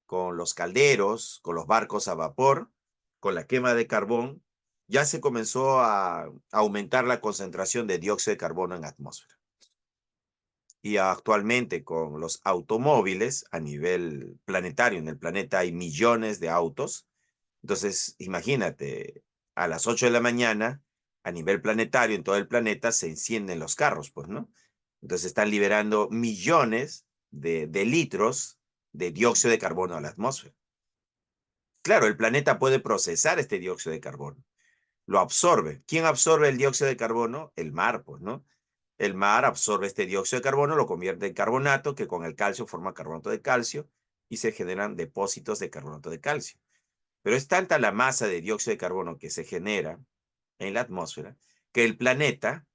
con los calderos, con los barcos a vapor, con la quema de carbón, ya se comenzó a aumentar la concentración de dióxido de carbono en la atmósfera. Y actualmente con los automóviles a nivel planetario, en el planeta hay millones de autos. Entonces, imagínate, a las 8 de la mañana, a nivel planetario, en todo el planeta, se encienden los carros, pues, ¿no? Entonces están liberando millones de litros de dióxido de carbono a la atmósfera. Claro, el planeta puede procesar este dióxido de carbono, lo absorbe. ¿Quién absorbe el dióxido de carbono? El mar, pues, ¿no? El mar absorbe este dióxido de carbono, lo convierte en carbonato, que con el calcio forma carbonato de calcio y se generan depósitos de carbonato de calcio. Pero es tanta la masa de dióxido de carbono que se genera en la atmósfera que el planeta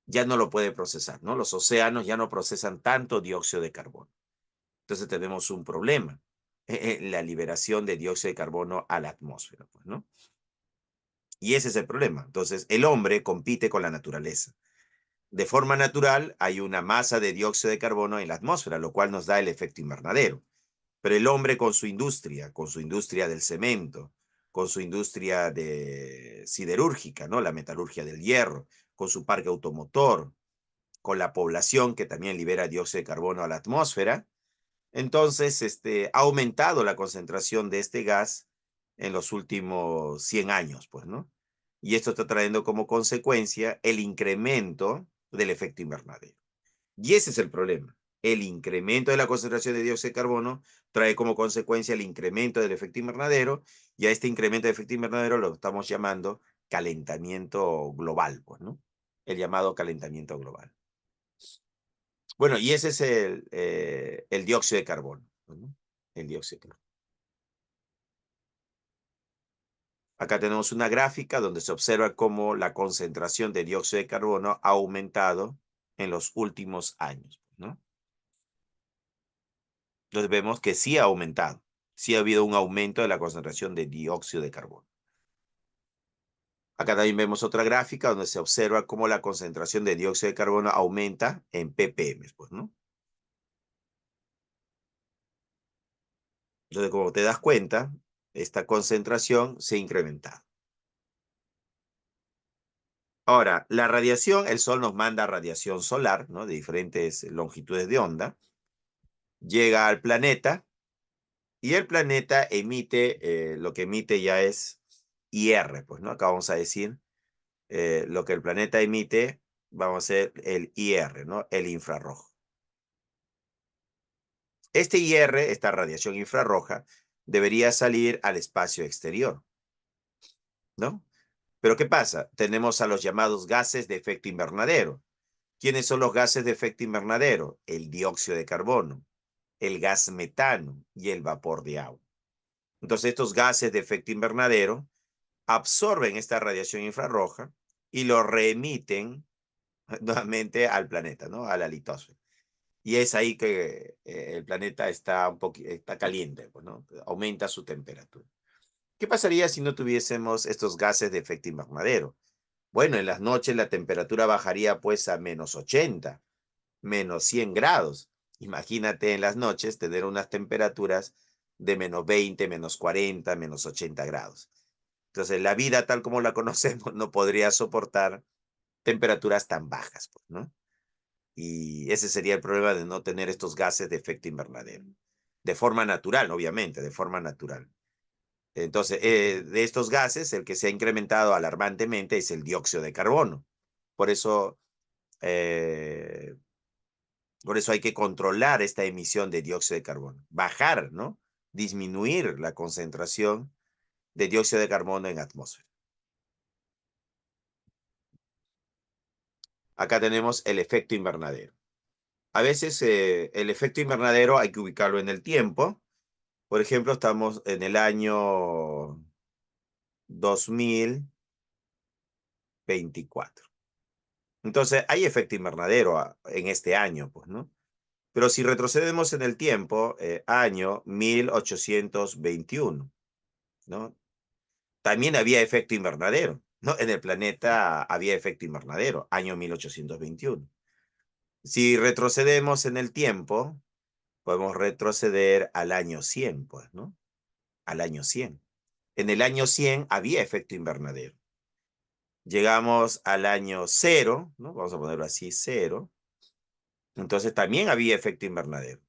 ya no lo puede procesar, ¿no? Los océanos ya no procesan tanto dióxido de carbono. Entonces tenemos un problema, la liberación de dióxido de carbono a la atmósfera, pues, ¿no? Y ese es el problema. Entonces el hombre compite con la naturaleza. De forma natural, hay una masa de dióxido de carbono en la atmósfera, lo cual nos da el efecto invernadero. Pero el hombre con su industria del cemento, con su industria de siderúrgica, ¿no? La metalurgia del hierro, con su parque automotor, con la población que también libera dióxido de carbono a la atmósfera, entonces ha aumentado la concentración de este gas en los últimos 100 años, pues, ¿no? Y esto está trayendo como consecuencia el incremento del efecto invernadero. Y ese es el problema. El incremento de la concentración de dióxido de carbono trae como consecuencia el incremento del efecto invernadero, y a este incremento del efecto invernadero lo estamos llamando calentamiento global, pues, ¿no? El llamado calentamiento global. Bueno, y ese es el dióxido de carbono, ¿no? El dióxido de carbono. Acá tenemos una gráfica donde se observa cómo la concentración de dióxido de carbono ha aumentado en los últimos años, ¿no? Entonces vemos que sí ha aumentado, sí ha habido un aumento de la concentración de dióxido de carbono. Acá también vemos otra gráfica donde se observa cómo la concentración de dióxido de carbono aumenta en ppm, pues, ¿no? Entonces, como te das cuenta, esta concentración se ha incrementado. Ahora, la radiación, el Sol nos manda radiación solar, ¿no? De diferentes longitudes de onda, llega al planeta y el planeta emite, lo que emite ya es IR, pues, ¿no? Acá vamos a decir lo que el planeta emite, vamos a hacer el IR, ¿no? El infrarrojo. Este IR, esta radiación infrarroja, debería salir al espacio exterior, ¿no? Pero ¿qué pasa? Tenemos a los llamados gases de efecto invernadero. ¿Quiénes son los gases de efecto invernadero? El dióxido de carbono, el gas metano y el vapor de agua. Entonces, estos gases de efecto invernadero absorben esta radiación infrarroja y lo reemiten nuevamente al planeta, ¿no? A la litosfera. Y es ahí que el planeta está está caliente, pues, ¿no? Aumenta su temperatura. ¿Qué pasaría si no tuviésemos estos gases de efecto invernadero? Bueno, en las noches la temperatura bajaría pues a -80, -100 grados. Imagínate en las noches tener unas temperaturas de -20, -40, -80 grados. Entonces la vida tal como la conocemos no podría soportar temperaturas tan bajas, pues, ¿no? Y ese sería el problema de no tener estos gases de efecto invernadero. De forma natural, obviamente, de forma natural. Entonces, de estos gases, el que se ha incrementado alarmantemente es el dióxido de carbono. Por eso, eh, por eso hay que controlar esta emisión de dióxido de carbono. Bajar, ¿no? Disminuir la concentración de dióxido de carbono en la atmósfera. acá tenemos el efecto invernadero. A veces el efecto invernadero hay que ubicarlo en el tiempo. Por ejemplo, estamos en el año 2024. Entonces, hay efecto invernadero en este año, pues, ¿no? Pero si retrocedemos en el tiempo, año 1821, ¿no? También había efecto invernadero, ¿no? En el planeta había efecto invernadero, año 1821. Si retrocedemos en el tiempo, podemos retroceder al año 100, pues, ¿no? Al año 100. En el año 100 había efecto invernadero. Llegamos al año 0, ¿no? Vamos a ponerlo así, 0. Entonces también había efecto invernadero.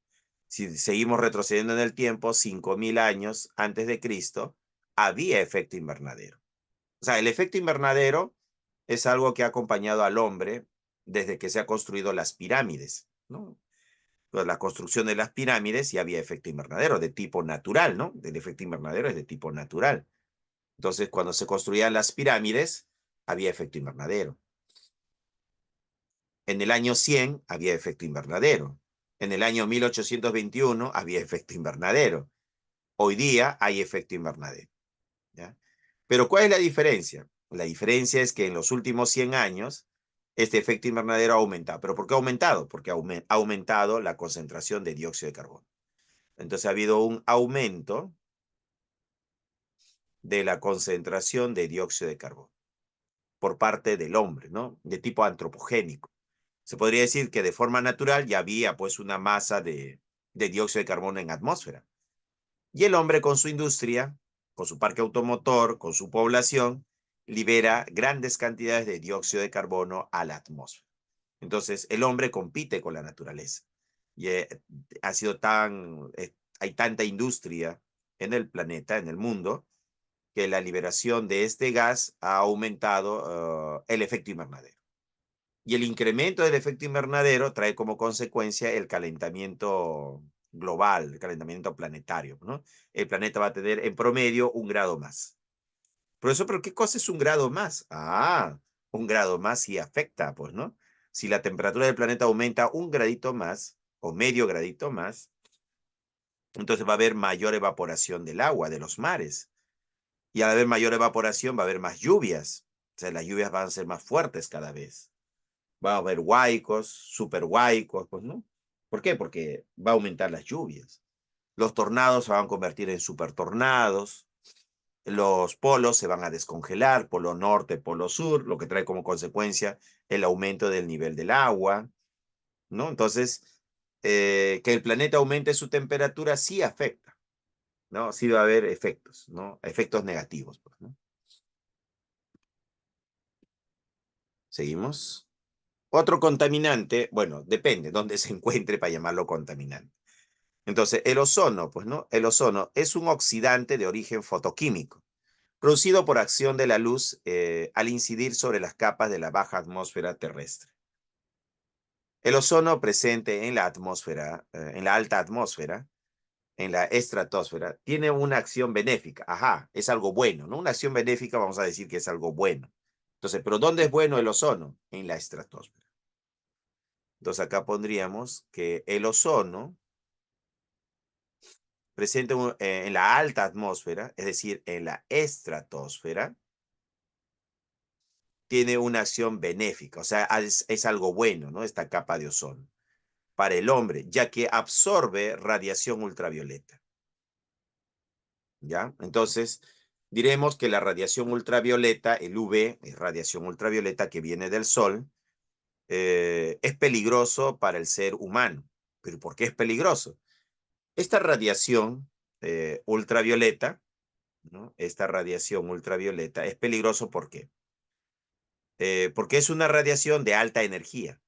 Si seguimos retrocediendo en el tiempo, 5000 años antes de Cristo, había efecto invernadero. O sea, el efecto invernadero es algo que ha acompañado al hombre desde que se han construido las pirámides, ¿no? Pues la construcción de las pirámides ya había efecto invernadero de tipo natural, ¿no? El efecto invernadero es de tipo natural. Entonces, cuando se construían las pirámides, había efecto invernadero. En el año 100 había efecto invernadero. En el año 1821 había efecto invernadero. Hoy día hay efecto invernadero, ¿ya? Pero ¿cuál es la diferencia? La diferencia es que en los últimos 100 años este efecto invernadero ha aumentado. ¿Pero por qué ha aumentado? Porque ha aumentado la concentración de dióxido de carbono. Entonces ha habido un aumento de la concentración de dióxido de carbono por parte del hombre, ¿no? De tipo antropogénico. Se podría decir que de forma natural ya había pues una masa de dióxido de carbono en atmósfera. Y el hombre con su industria, con su parque automotor, con su población, libera grandes cantidades de dióxido de carbono a la atmósfera. Entonces el hombre compite con la naturaleza. Y ha sido hay tanta industria en el planeta, en el mundo, que la liberación de este gas ha aumentado el efecto invernadero. Y el incremento del efecto invernadero trae como consecuencia el calentamiento global, el calentamiento planetario, ¿no? El planeta va a tener en promedio 1 grado más. Profesor, ¿pero qué cosa es 1 grado más? Ah, 1 grado más sí afecta, pues, ¿no? Si la temperatura del planeta aumenta 1 gradito más, o medio gradito más, entonces va a haber mayor evaporación del agua, de los mares. Y al haber mayor evaporación va a haber más lluvias. O sea, las lluvias van a ser más fuertes cada vez. Va a haber huaicos, super huaicos, pues, ¿no? ¿Por qué? Porque va a aumentar las lluvias. Los tornados se van a convertir en super tornados. Los polos se van a descongelar, polo norte, polo sur, lo que trae como consecuencia el aumento del nivel del agua, ¿no? Entonces, que el planeta aumente su temperatura sí afecta, ¿no? Sí va a haber efectos, ¿no? Efectos negativos, pues, ¿no? Seguimos. Otro contaminante, bueno, depende dónde se encuentre para llamarlo contaminante. Entonces, el ozono, pues, ¿no? El ozono es un oxidante de origen fotoquímico, producido por acción de la luz al incidir sobre las capas de la baja atmósfera terrestre. El ozono presente en la atmósfera, en la alta atmósfera, en la estratosfera, tiene una acción benéfica. Ajá, es algo bueno, ¿no? Una acción benéfica vamos a decir que es algo bueno. Entonces, ¿pero dónde es bueno el ozono? En la estratosfera. Entonces, acá pondríamos que el ozono presente en la alta atmósfera, es decir, en la estratosfera, tiene una acción benéfica, o sea, es algo bueno, ¿no? Esta capa de ozono para el hombre, ya que absorbe radiación ultravioleta, ¿ya? Entonces, diremos que la radiación ultravioleta, el UV, es radiación ultravioleta que viene del sol, es peligroso para el ser humano. ¿Pero por qué es peligroso? Esta radiación ultravioleta, ¿no? Esta radiación ultravioleta es peligroso, ¿por qué? Porque es una radiación de alta energía.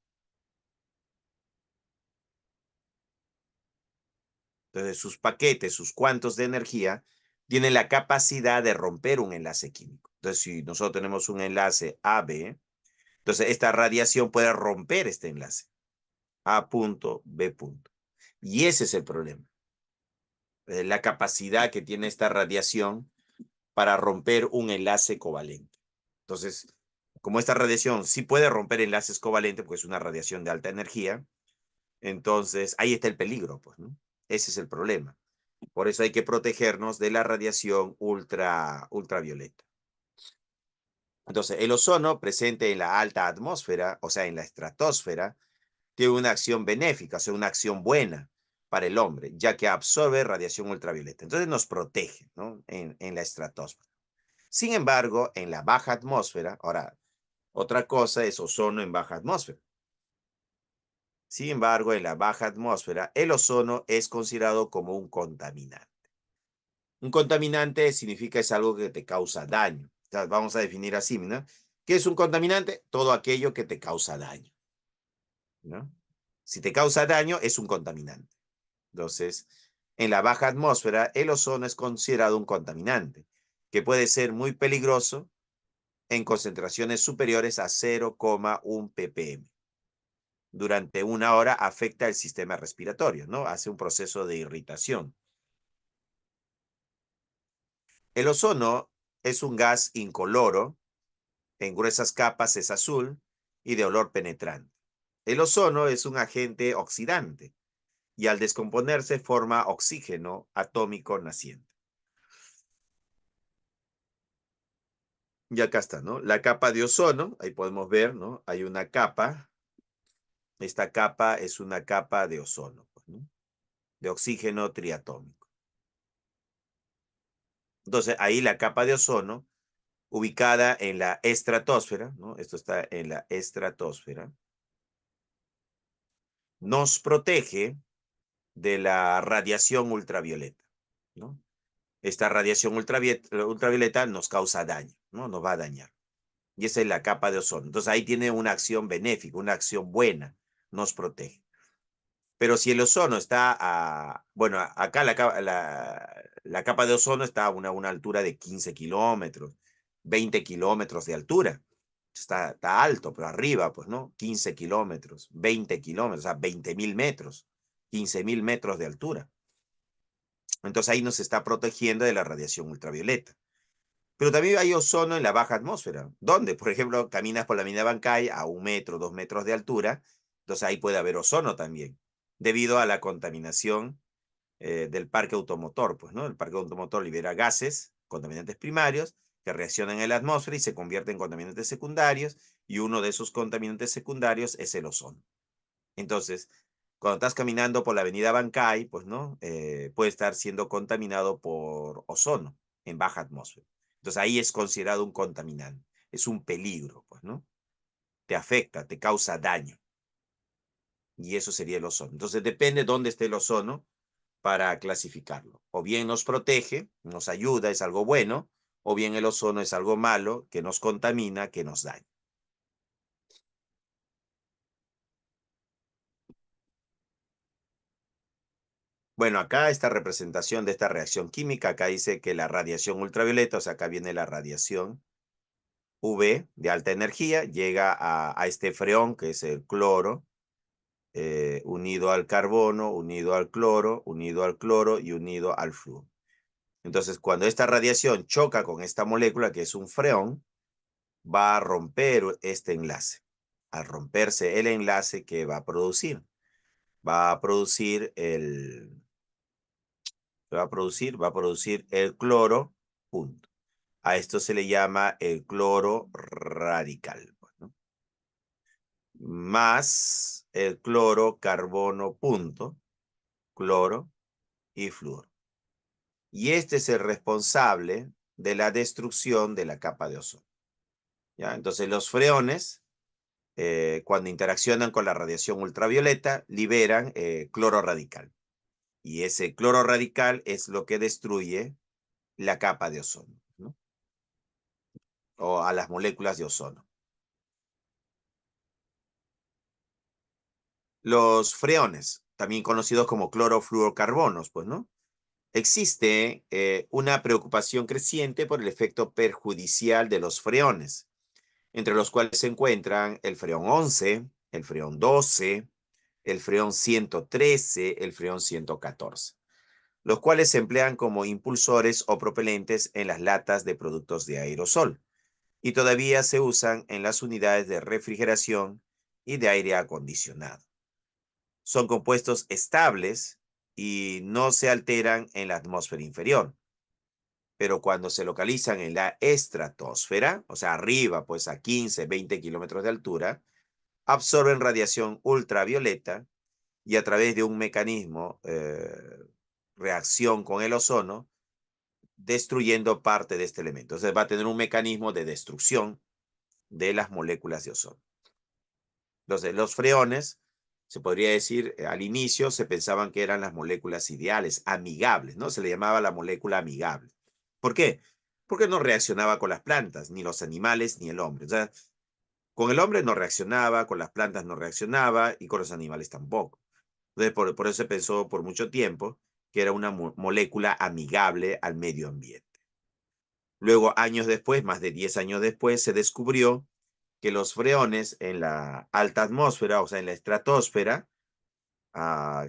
Entonces, sus paquetes, sus cuantos de energía, tienen la capacidad de romper un enlace químico. Entonces, si nosotros tenemos un enlace AB, entonces esta radiación puede romper este enlace. A punto, B punto. Y ese es el problema. La capacidad que tiene esta radiación para romper un enlace covalente. Entonces, como esta radiación sí puede romper enlaces covalentes, porque es una radiación de alta energía, entonces ahí está el peligro, pues, ¿no? Ese es el problema. Por eso hay que protegernos de la radiación ultravioleta. Entonces, el ozono presente en la alta atmósfera, o sea, en la estratosfera, tiene una acción benéfica, o sea, una acción buena para el hombre, ya que absorbe radiación ultravioleta. Entonces nos protege, ¿no? En la estratosfera. Sin embargo, en la baja atmósfera, ahora, otra cosa es ozono en baja atmósfera. Sin embargo, en la baja atmósfera, el ozono es considerado como un contaminante. Un contaminante significa es algo que te causa daño. O sea, vamos a definir así, ¿no? ¿Qué es un contaminante? Todo aquello que te causa daño, ¿no? Si te causa daño, es un contaminante. Entonces, en la baja atmósfera, el ozono es considerado un contaminante, que puede ser muy peligroso en concentraciones superiores a 0,1 ppm. Durante una hora afecta el sistema respiratorio, ¿no? Hace un proceso de irritación. El ozono es un gas incoloro, en gruesas capas es azul y de olor penetrante. El ozono es un agente oxidante y al descomponerse forma oxígeno atómico naciente. Y acá está, ¿no? La capa de ozono, ahí podemos ver, ¿no? Hay una capa. Esta capa es una capa de ozono, pues, ¿no? De oxígeno triatómico. Entonces, ahí la capa de ozono, ubicada en la estratosfera, ¿no? Esto está en la estratosfera, nos protege de la radiación ultravioleta, ¿no? Esta radiación ultravioleta nos causa daño, ¿no? Nos va a dañar. Y esa es la capa de ozono. Entonces ahí tiene una acción benéfica, una acción buena, nos protege. Pero si el ozono está bueno, acá la capa de ozono está a una altura de 15 kilómetros, 20 kilómetros de altura. Está alto, pero arriba, pues, ¿no? 15 kilómetros, 20 kilómetros, o sea, 20.000 metros, 15.000 metros de altura. Entonces ahí nos está protegiendo de la radiación ultravioleta. Pero también hay ozono en la baja atmósfera, donde, por ejemplo, caminas por la mina Bancay a 1 metro, 2 metros de altura, entonces ahí puede haber ozono también, debido a la contaminación del parque automotor, pues, ¿no? El parque automotor libera gases, contaminantes primarios, que reaccionan en la atmósfera y se convierten en contaminantes secundarios, y uno de esos contaminantes secundarios es el ozono. Entonces, cuando estás caminando por la avenida Bancay, pues, ¿no? Puede estar siendo contaminado por ozono en baja atmósfera. Entonces, ahí es considerado un contaminante. Es un peligro, pues, ¿no? Te afecta, te causa daño. Y eso sería el ozono. Entonces, depende dónde esté el ozono para clasificarlo. O bien nos protege, nos ayuda, es algo bueno, o bien el ozono es algo malo, que nos contamina, que nos daña. Bueno, acá esta representación de esta reacción química, acá dice que la radiación ultravioleta, o sea, acá viene la radiación UV de alta energía, llega a este freón, que es el cloro, unido al carbono, unido al cloro, unido al cloro y unido al flúor. Entonces, cuando esta radiación choca con esta molécula, que es un freón, va a romper este enlace. Al romperse el enlace, ¿qué va a producir? Va a producir va a producir el cloro, punto. A esto se le llama el cloro radical, pues, ¿no? Más el cloro carbono, punto, cloro y flúor. Y este es el responsable de la destrucción de la capa de ozono. ¿Ya? Entonces los freones, cuando interaccionan con la radiación ultravioleta, liberan cloro radical. Y ese cloro radical es lo que destruye la capa de ozono, ¿no? O a las moléculas de ozono. Los freones, también conocidos como clorofluorocarbonos, pues, ¿no? Existe una preocupación creciente por el efecto perjudicial de los freones, entre los cuales se encuentran el freón 11, el freón 12, el freón 113, el freón 114, los cuales se emplean como impulsores o propelentes en las latas de productos de aerosol. y todavía se usan en las unidades de refrigeración y de aire acondicionado. Son compuestos estables y no se alteran en la atmósfera inferior. Pero cuando se localizan en la estratosfera, o sea, arriba, pues a 15, 20 kilómetros de altura, absorben radiación ultravioleta y a través de un mecanismo, reacción con el ozono, destruyendo parte de este elemento. Entonces va a tener un mecanismo de destrucción de las moléculas de ozono. Entonces, los freones, se podría decir, al inicio se pensaban que eran las moléculas ideales, amigables, ¿no? Se le llamaba la molécula amigable. ¿Por qué? Porque no reaccionaba con las plantas, ni los animales, ni el hombre. O sea, con el hombre no reaccionaba, con las plantas no reaccionaba y con los animales tampoco. Entonces, por eso se pensó por mucho tiempo que era una molécula amigable al medio ambiente. Luego, años después, más de 10 años después, se descubrió que los freones en la alta atmósfera, o sea, en la estratosfera, a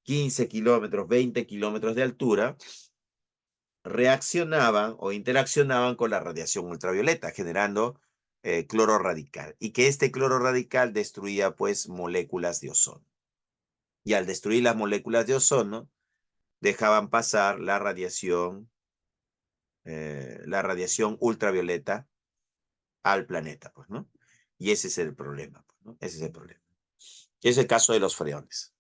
15 kilómetros, 20 kilómetros de altura, reaccionaban o interaccionaban con la radiación ultravioleta, generando cloro radical, y que este cloro radical destruía, pues, moléculas de ozono. Y al destruir las moléculas de ozono, dejaban pasar la radiación ultravioleta al planeta, pues, ¿no? Y ese es el problema, pues, ¿no? Ese es el problema. Es el caso de los freones.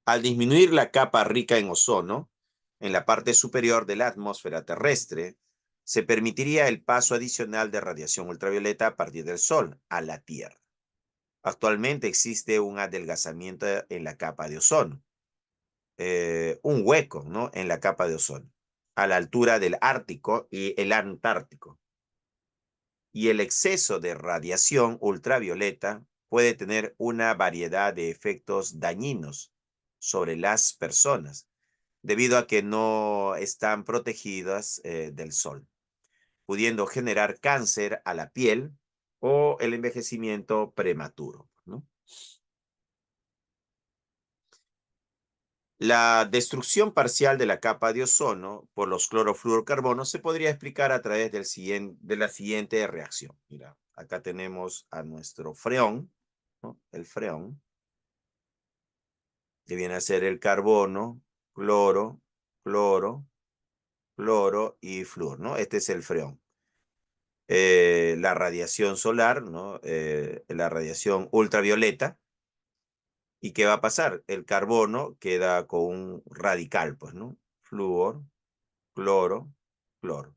Al disminuir la capa rica en ozono, en la parte superior de la atmósfera terrestre, se permitiría el paso adicional de radiación ultravioleta a partir del Sol a la Tierra. Actualmente existe un adelgazamiento en la capa de ozono, un hueco, ¿no?, en la capa de ozono, a la altura del Ártico y el Antártico. Y el exceso de radiación ultravioleta puede tener una variedad de efectos dañinos sobre las personas, debido a que no están protegidas del sol, pudiendo generar cáncer a la piel o el envejecimiento prematuro, ¿no? La destrucción parcial de la capa de ozono por los clorofluorocarbonos se podría explicar a través de la siguiente reacción. Mira, acá tenemos a nuestro freón, ¿no? El freón, que viene a ser el carbono, cloro, cloro, cloro y flúor, ¿no? Este es el freón. La radiación solar, ¿no? La radiación ultravioleta. ¿Y qué va a pasar? El carbono queda con un radical, pues, ¿no? Flúor, cloro, cloro,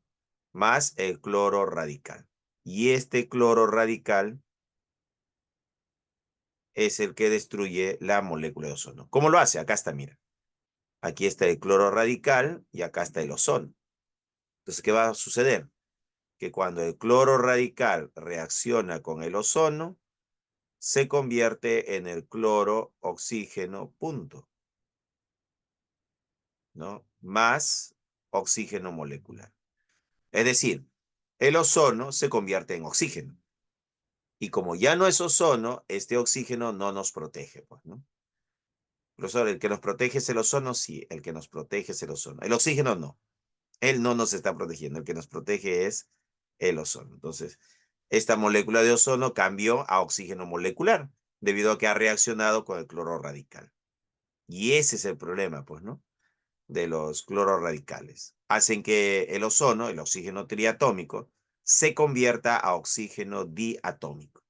más el cloro radical. Y este cloro radical es el que destruye la molécula de ozono. ¿Cómo lo hace? Acá está, mira. Aquí está el cloro radical y acá está el ozono. Entonces, ¿qué va a suceder? Que cuando el cloro radical reacciona con el ozono, se convierte en el cloro oxígeno punto, ¿no? Más oxígeno molecular. Es decir, el ozono se convierte en oxígeno. Y como ya no es ozono, este oxígeno no nos protege, pues, ¿no? Profesor, ¿el que nos protege es el ozono? Sí, el que nos protege es el ozono. El oxígeno no. Él no nos está protegiendo. El que nos protege es el ozono. Entonces, esta molécula de ozono cambió a oxígeno molecular debido a que ha reaccionado con el cloro radical. Y ese es el problema, pues, ¿no?, de los cloros radicales. Hacen que el ozono, el oxígeno triatómico, se convierta a oxígeno diatómico.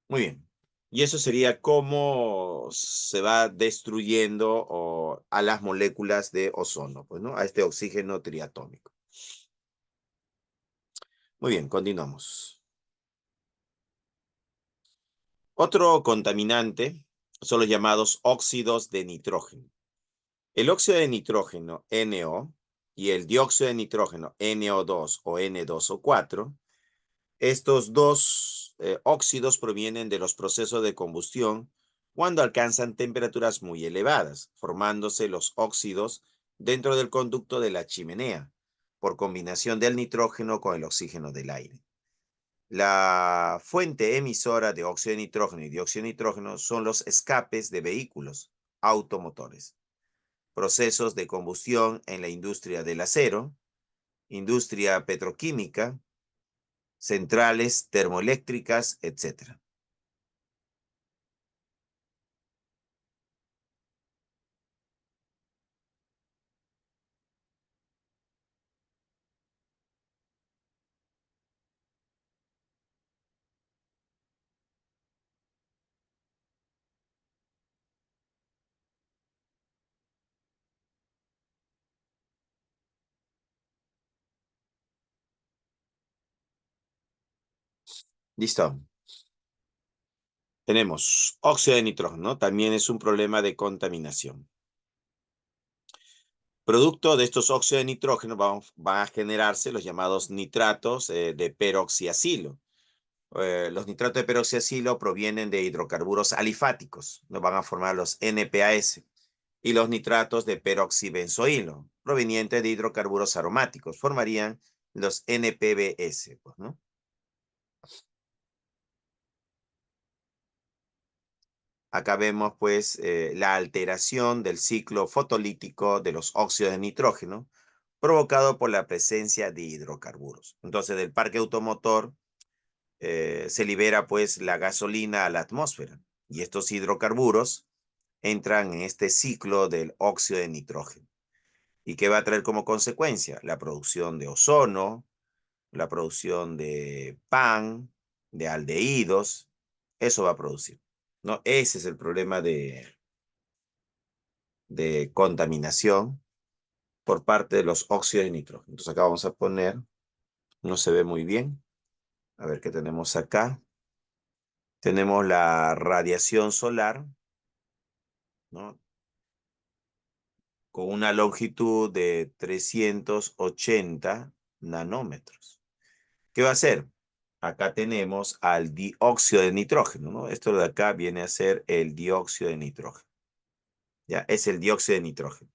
Muy bien. Y eso sería cómo se va destruyendo a las moléculas de ozono, pues, ¿no? A este oxígeno triatómico. Muy bien, continuamos. Otro contaminante son los llamados óxidos de nitrógeno. El óxido de nitrógeno, NO, y el dióxido de nitrógeno, NO2 o N2O4, Estos dos óxidos provienen de los procesos de combustión cuando alcanzan temperaturas muy elevadas, formándose los óxidos dentro del conducto de la chimenea, por combinación del nitrógeno con el oxígeno del aire. La fuente emisora de óxido de nitrógeno y dióxido de nitrógeno son los escapes de vehículos automotores, procesos de combustión en la industria del acero, industria petroquímica, centrales termoeléctricas, etc. Listo. Tenemos óxido de nitrógeno, ¿no? También es un problema de contaminación. Producto de estos óxidos de nitrógeno van a generarse los llamados nitratos de peroxiacilo. Los nitratos de peroxiacilo provienen de hidrocarburos alifáticos, nos van a formar los NPAS, y los nitratos de peroxibenzoilo, provenientes de hidrocarburos aromáticos, formarían los NPBS, pues, ¿no? Acá vemos pues la alteración del ciclo fotolítico de los óxidos de nitrógeno provocado por la presencia de hidrocarburos. Entonces del parque automotor se libera pues la gasolina a la atmósfera y estos hidrocarburos entran en este ciclo del óxido de nitrógeno. ¿Y qué va a traer como consecuencia? La producción de ozono, la producción de PAN, de aldehídos, eso va a producir, ¿no? Ese es el problema de contaminación por parte de los óxidos de nitrógeno. Entonces acá vamos a poner, no se ve muy bien, a ver qué tenemos acá. Tenemos la radiación solar, ¿no? Con una longitud de 380 nanómetros. ¿Qué va a hacer? Acá tenemos al dióxido de nitrógeno, ¿no? Esto de acá viene a ser el dióxido de nitrógeno. Ya, es el dióxido de nitrógeno,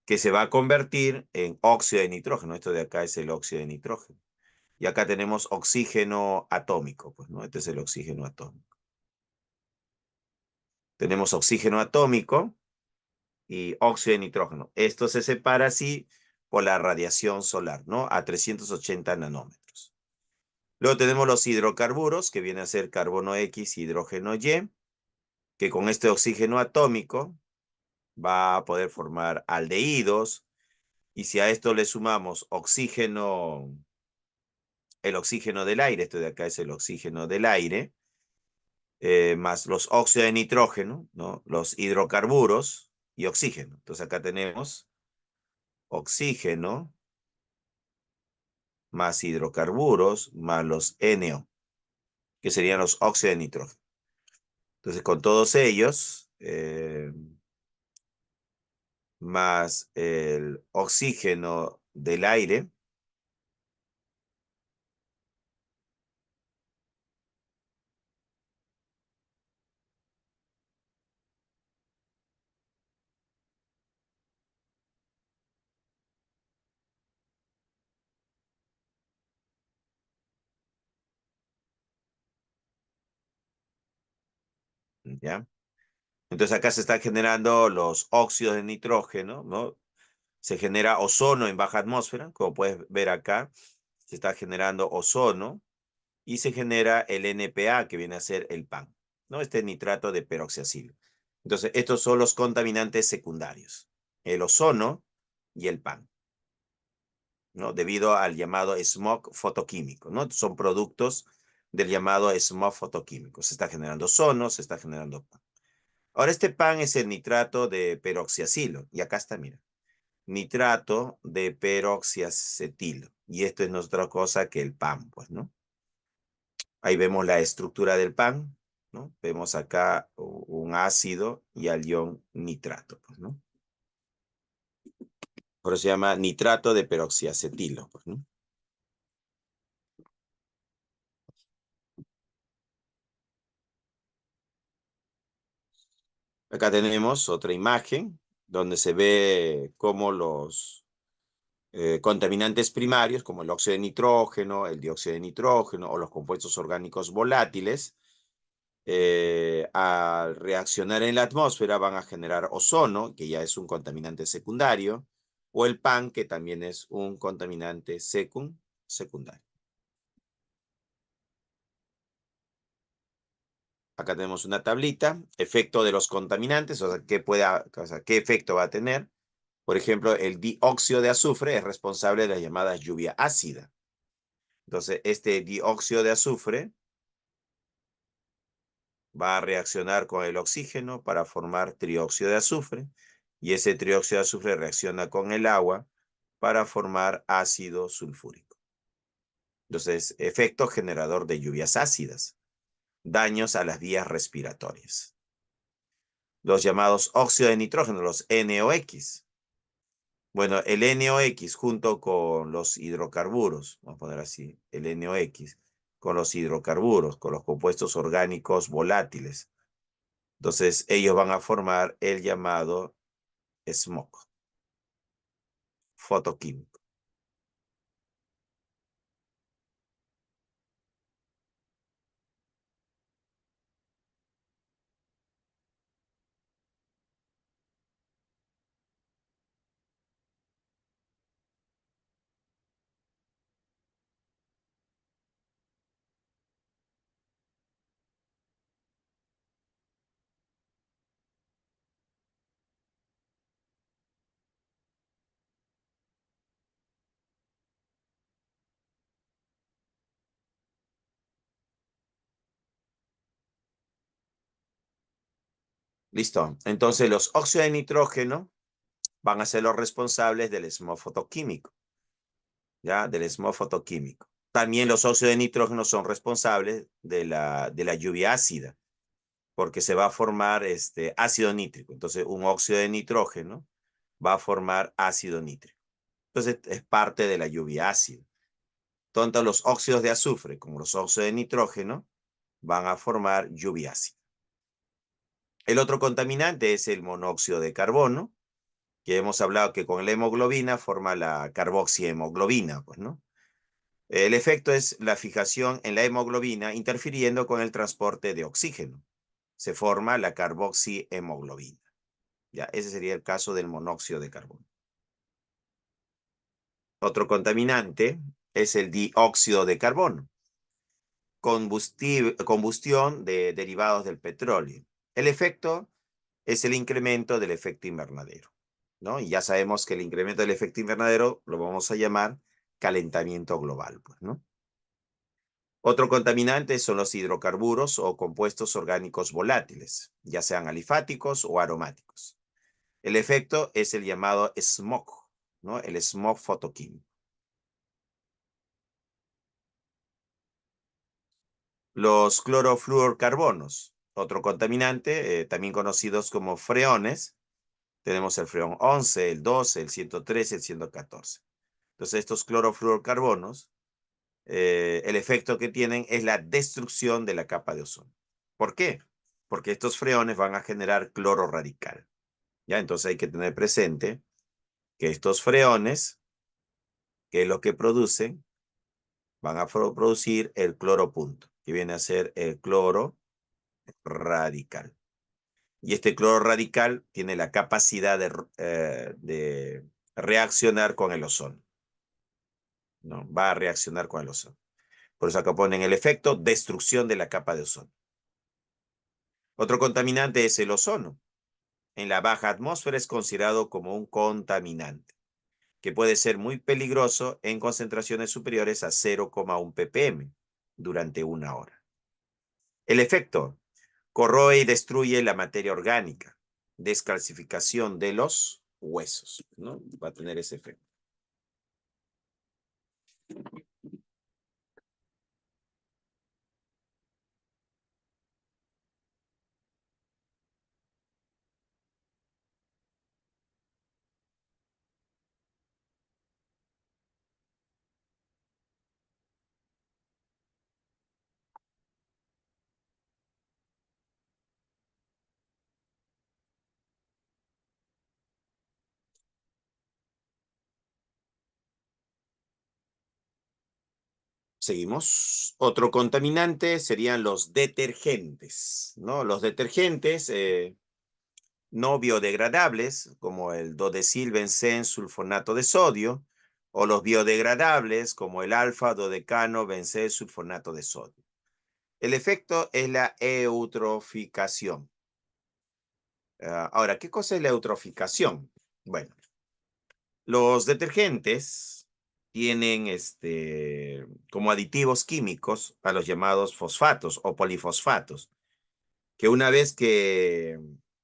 que se va a convertir en óxido de nitrógeno. Esto de acá es el óxido de nitrógeno. Y acá tenemos oxígeno atómico, pues, ¿no? Este es el oxígeno atómico. Tenemos oxígeno atómico y óxido de nitrógeno. Esto se separa así por la radiación solar, ¿no? A 380 nanómetros. Luego tenemos los hidrocarburos, que viene a ser carbono X, hidrógeno Y, que con este oxígeno atómico va a poder formar aldehídos, y si a esto le sumamos oxígeno, el oxígeno del aire, esto de acá es el oxígeno del aire, más los óxidos de nitrógeno, ¿no? Los hidrocarburos y oxígeno. Entonces acá tenemos oxígeno más hidrocarburos más los NO, que serían los óxidos de nitrógeno. Entonces con todos ellos, más el oxígeno del aire, ¿ya? Entonces acá se están generando los óxidos de nitrógeno, ¿no? Se genera ozono en baja atmósfera, como puedes ver acá, se está generando ozono y se genera el NPA, que viene a ser el PAN, ¿no? Este nitrato de peroxiacilo. Entonces, estos son los contaminantes secundarios, el ozono y el PAN, ¿no? Debido al llamado smog fotoquímico, ¿no? Son productos del llamado smog fotoquímico. Se está generando ozono, se está generando PAN. Ahora, este PAN es el nitrato de peroxiacilo, y acá está, mira, nitrato de peroxiacetilo. Y esto es no otra cosa que el PAN, pues, ¿no? Ahí vemos la estructura del PAN, ¿no? Vemos acá un ácido y al ion nitrato, pues, ¿no? Por eso se llama nitrato de peroxiacetilo, pues, ¿no? Acá tenemos otra imagen donde se ve cómo los contaminantes primarios, como el óxido de nitrógeno, el dióxido de nitrógeno o los compuestos orgánicos volátiles, al reaccionar en la atmósfera van a generar ozono, que ya es un contaminante secundario, o el PAN, que también es un contaminante secundario. Acá tenemos una tablita, efecto de los contaminantes, o sea, qué efecto va a tener. Por ejemplo, el dióxido de azufre es responsable de la llamada lluvia ácida. Entonces, este dióxido de azufre va a reaccionar con el oxígeno para formar trióxido de azufre, y ese trióxido de azufre reacciona con el agua para formar ácido sulfúrico. Entonces, efecto generador de lluvias ácidas, daños a las vías respiratorias. Los llamados óxidos de nitrógeno, los NOx. Bueno, el NOx junto con los hidrocarburos, vamos a poner así, el NOx, con los hidrocarburos, con los compuestos orgánicos volátiles. Entonces, ellos van a formar el llamado smog fotoquímico. Listo. Entonces, los óxidos de nitrógeno van a ser los responsables del smog fotoquímico, ¿ya? Del smog fotoquímico. También los óxidos de nitrógeno son responsables de la lluvia ácida, porque se va a formar ácido nítrico. Entonces, un óxido de nitrógeno va a formar ácido nítrico. Entonces, es parte de la lluvia ácida. Tanto los óxidos de azufre como los óxidos de nitrógeno van a formar lluvia ácida. El otro contaminante es el monóxido de carbono, que hemos hablado que con la hemoglobina forma la carboxihemoglobina, pues, ¿no? El efecto es la fijación en la hemoglobina interfiriendo con el transporte de oxígeno. Se forma la carboxihemoglobina. Ya, ese sería el caso del monóxido de carbono. Otro contaminante es el dióxido de carbono, combustión de derivados del petróleo. El efecto es el incremento del efecto invernadero, ¿no? Y ya sabemos que el incremento del efecto invernadero lo vamos a llamar calentamiento global, pues, ¿no? Otro contaminante son los hidrocarburos o compuestos orgánicos volátiles, ya sean alifáticos o aromáticos. El efecto es el llamado smog, ¿no? El smog fotoquímico. Los clorofluorcarbonos, otro contaminante, también conocidos como freones. Tenemos el freón 11, el 12, el 113, el 114. Entonces, estos clorofluorcarbonos, el efecto que tienen es la destrucción de la capa de ozono. ¿Por qué? Porque estos freones van a generar cloro radical. ¿Ya? Entonces hay que tener presente que estos freones, que es lo que producen, van a producir el cloro punto, que viene a ser el cloro radical. Y este cloro radical tiene la capacidad de reaccionar con el ozono, ¿no? Va a reaccionar con el ozono. Por eso acá ponen el efecto destrucción de la capa de ozono. Otro contaminante es el ozono. En la baja atmósfera es considerado como un contaminante, que puede ser muy peligroso en concentraciones superiores a 0,1 ppm durante una hora. El efecto: corroe y destruye la materia orgánica, descalcificación de los huesos, ¿no? Va a tener ese efecto. Seguimos. Otro contaminante serían los detergentes, ¿no? Los detergentes no biodegradables, como el dodecilbenzen-sulfonato de sodio, o los biodegradables, como el alfa-dodecano-benzen-sulfonato de sodio. El efecto es la eutroficación. Ahora, ¿qué cosa es la eutroficación? Bueno, los detergentes tienen como aditivos químicos a los llamados fosfatos o polifosfatos, que una vez que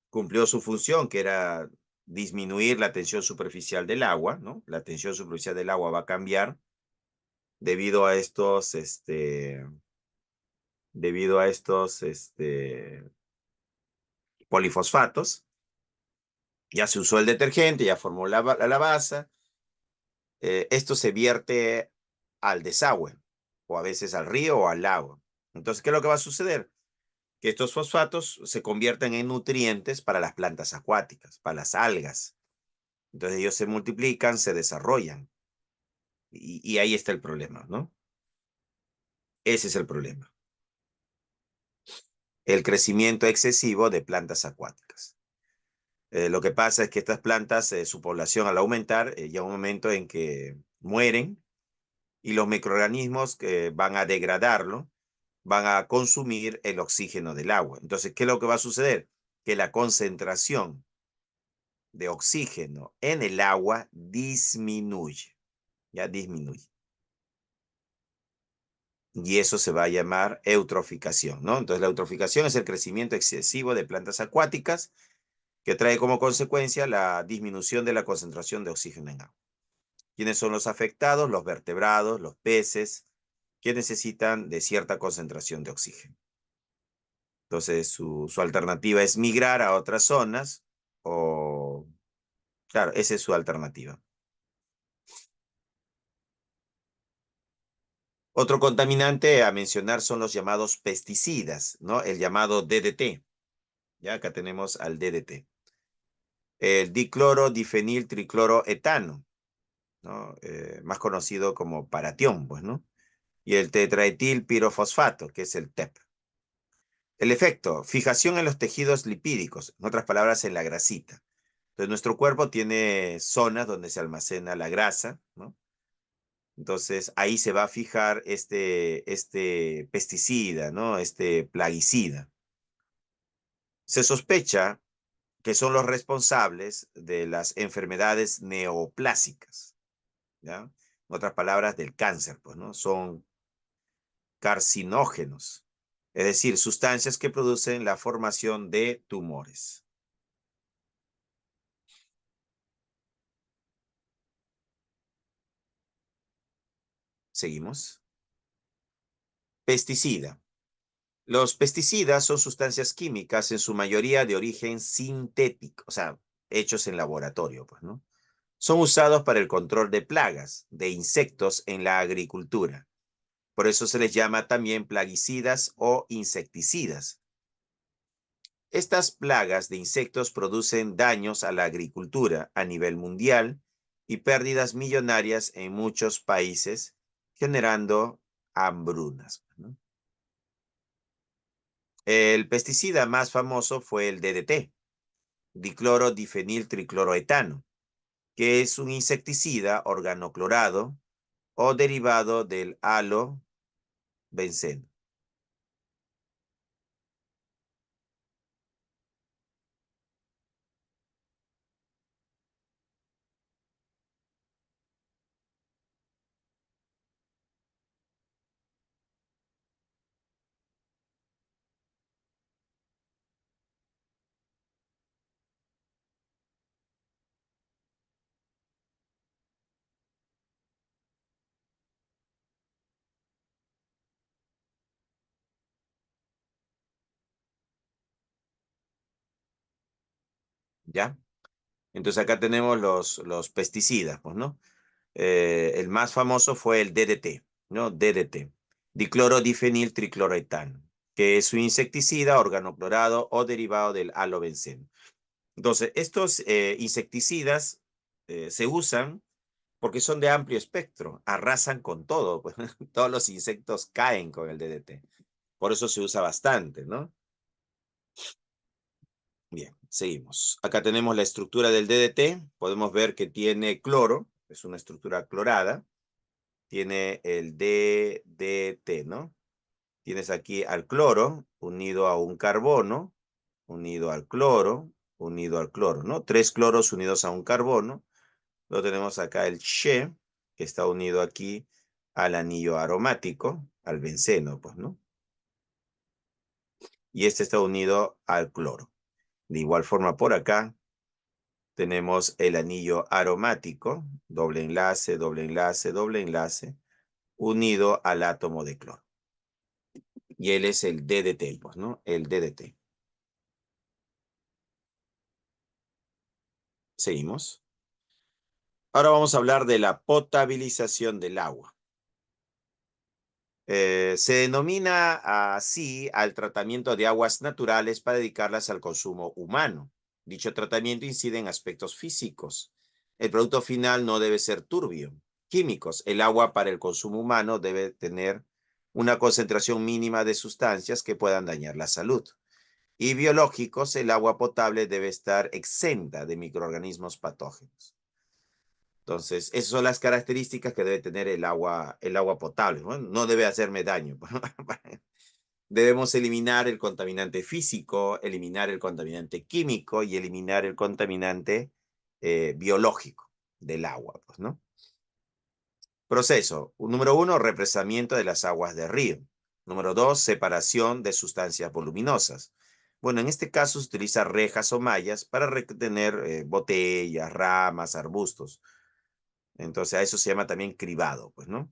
cumplió su función, que era disminuir la tensión superficial del agua, ¿no? La tensión superficial del agua va a cambiar debido a estos polifosfatos. Ya se usó el detergente, ya formó la base. Esto se vierte al desagüe, o a veces al río o al lago. Entonces, ¿qué es lo que va a suceder? Que estos fosfatos se convierten en nutrientes para las plantas acuáticas, para las algas. Entonces ellos se multiplican, se desarrollan. Y ahí está el problema, ¿no? Ese es el problema. El crecimiento excesivo de plantas acuáticas. Lo que pasa es que estas plantas, su población al aumentar, llega un momento en que mueren y los microorganismos que van a degradarlo, van a consumir el oxígeno del agua. Entonces, ¿qué es lo que va a suceder? Que la concentración de oxígeno en el agua disminuye, ya disminuye. Y eso se va a llamar eutroficación, ¿no? Entonces, la eutroficación es el crecimiento excesivo de plantas acuáticas que trae como consecuencia la disminución de la concentración de oxígeno en agua. ¿Quiénes son los afectados? Los vertebrados, los peces, que necesitan de cierta concentración de oxígeno. Entonces, su alternativa es migrar a otras zonas o, claro, esa es su alternativa. Otro contaminante a mencionar son los llamados pesticidas, ¿no? El llamado DDT. Ya acá tenemos al DDT. El dicloro difenil tricloroetano, ¿no? Más conocido como paratión, pues, ¿no? Y el tetraetil pirofosfato, que es el TEP. El efecto, fijación en los tejidos lipídicos, en otras palabras, en la grasita. Entonces, nuestro cuerpo tiene zonas donde se almacena la grasa, ¿no? Entonces, ahí se va a fijar este pesticida, ¿no? Este plaguicida. Se sospecha que son los responsables de las enfermedades neoplásicas, ¿ya? En otras palabras, del cáncer, pues, ¿no? Son carcinógenos, es decir, sustancias que producen la formación de tumores. Seguimos. Pesticida. Los pesticidas son sustancias químicas en su mayoría de origen sintético, o sea, hechos en laboratorio, pues, ¿no? Son usados para el control de plagas, de insectos en la agricultura. Por eso se les llama también plaguicidas o insecticidas. Estas plagas de insectos producen daños a la agricultura a nivel mundial y pérdidas millonarias en muchos países, generando hambrunas, ¿no? El pesticida más famoso fue el DDT, diclorodifeniltricloroetano, que es un insecticida organoclorado o derivado del halobenceno. ¿Ya? Entonces acá tenemos los pesticidas, pues, ¿no? El más famoso fue el DDT, ¿no? DDT, diclorodifeniltricloroetano, que es un insecticida organoclorado o derivado del halobenceno. Entonces, estos insecticidas se usan porque son de amplio espectro, arrasan con todo, pues, todos los insectos caen con el DDT. Por eso se usa bastante, ¿no? Bien, seguimos. Acá tenemos la estructura del DDT. Podemos ver que tiene cloro, es una estructura clorada. Tiene el DDT, ¿no? Tienes aquí al cloro unido a un carbono, unido al cloro, unido al cloro, ¿no? Tres cloros unidos a un carbono. Luego tenemos acá el She, que está unido aquí al anillo aromático, al benceno, pues, ¿no? Y este está unido al cloro. De igual forma, por acá tenemos el anillo aromático, doble enlace, doble enlace, doble enlace, unido al átomo de cloro. Y él es el DDT, pues, ¿no? El DDT. Seguimos. Ahora vamos a hablar de la potabilización del agua. Se denomina así al tratamiento de aguas naturales para dedicarlas al consumo humano. Dicho tratamiento incide en aspectos físicos. El producto final no debe ser turbio. Químicos. El agua para el consumo humano debe tener una concentración mínima de sustancias que puedan dañar la salud. Y biológicos. El agua potable debe estar exenta de microorganismos patógenos. Entonces, esas son las características que debe tener el agua potable. ¿No? No debe hacerme daño. Debemos eliminar el contaminante físico, eliminar el contaminante químico y eliminar el contaminante biológico del agua, pues, ¿no? Proceso. Número 1, represamiento de las aguas de río. Número 2, separación de sustancias voluminosas. Bueno, en este caso se utiliza rejas o mallas para retener botellas, ramas, arbustos. Entonces a eso se llama también cribado, pues, ¿no?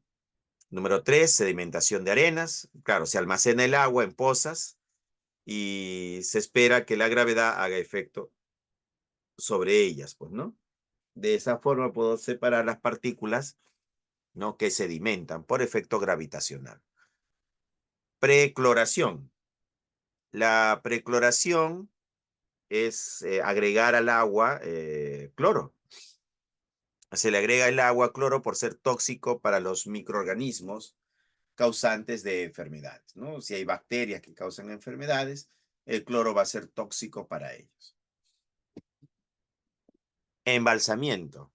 Número 3, sedimentación de arenas. Claro, se almacena el agua en pozas y se espera que la gravedad haga efecto sobre ellas, pues, ¿no? De esa forma puedo separar las partículas, ¿no? Que sedimentan por efecto gravitacional. Precloración. La precloración es agregar al agua cloro. Se le agrega el agua cloro por ser tóxico para los microorganismos causantes de enfermedades, ¿no? Si hay bacterias que causan enfermedades, el cloro va a ser tóxico para ellos. Embalsamiento, o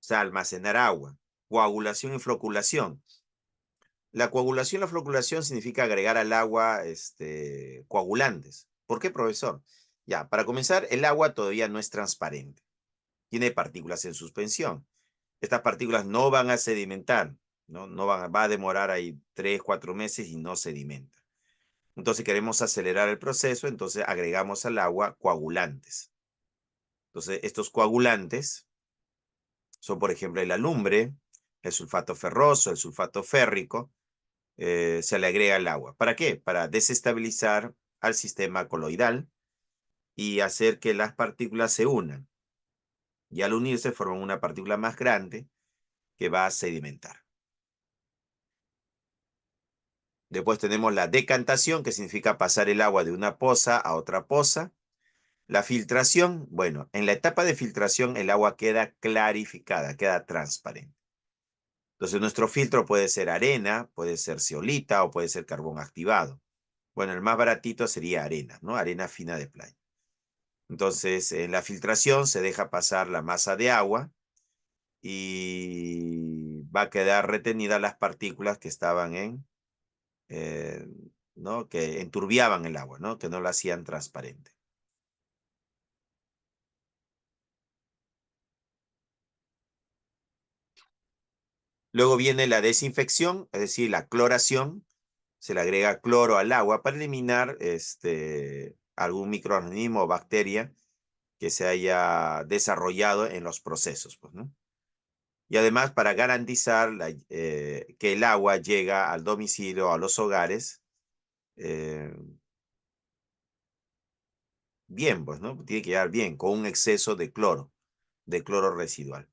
sea, almacenar agua. Coagulación y floculación. La coagulación y la floculación significa agregar al agua coagulantes. ¿Por qué, profesor? Ya, para comenzar, el agua todavía no es transparente. Tiene partículas en suspensión. Estas partículas no van a sedimentar, ¿no? Va a demorar ahí 3, 4 meses y no sedimenta. Entonces queremos acelerar el proceso, entonces agregamos al agua coagulantes. Entonces estos coagulantes son, por ejemplo, el alumbre, el sulfato ferroso, el sulfato férrico, se le agrega al agua. ¿Para qué? Para desestabilizar al sistema coloidal y hacer que las partículas se unan. Y al unirse forman una partícula más grande que va a sedimentar. Después tenemos la decantación, que significa pasar el agua de una poza a otra poza. La filtración, bueno, en la etapa de filtración el agua queda clarificada, queda transparente. Entonces nuestro filtro puede ser arena, puede ser zeolita o puede ser carbón activado. Bueno, el más baratito sería arena, ¿no? Arena fina de playa. Entonces, en la filtración se deja pasar la masa de agua y va a quedar retenidas las partículas que estaban eh, ¿no? Que enturbiaban el agua, ¿no? Que no la hacían transparente. Luego viene la desinfección, es decir, la cloración. Se le agrega cloro al agua para eliminar algún microorganismo o bacteria que se haya desarrollado en los procesos, pues, ¿no? Y además para garantizar que el agua llega al domicilio, a los hogares, eh, bien, pues, ¿no? Tiene que llegar bien, con un exceso de cloro residual.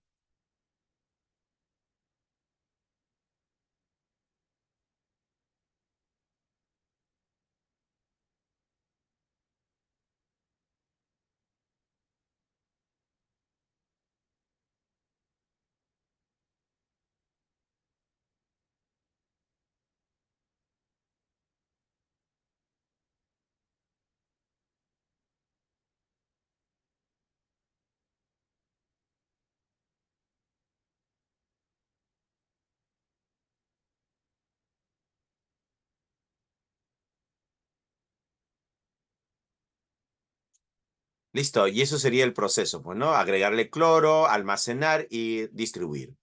Listo, y eso sería el proceso, pues, ¿no? Agregarle cloro, almacenar y distribuir.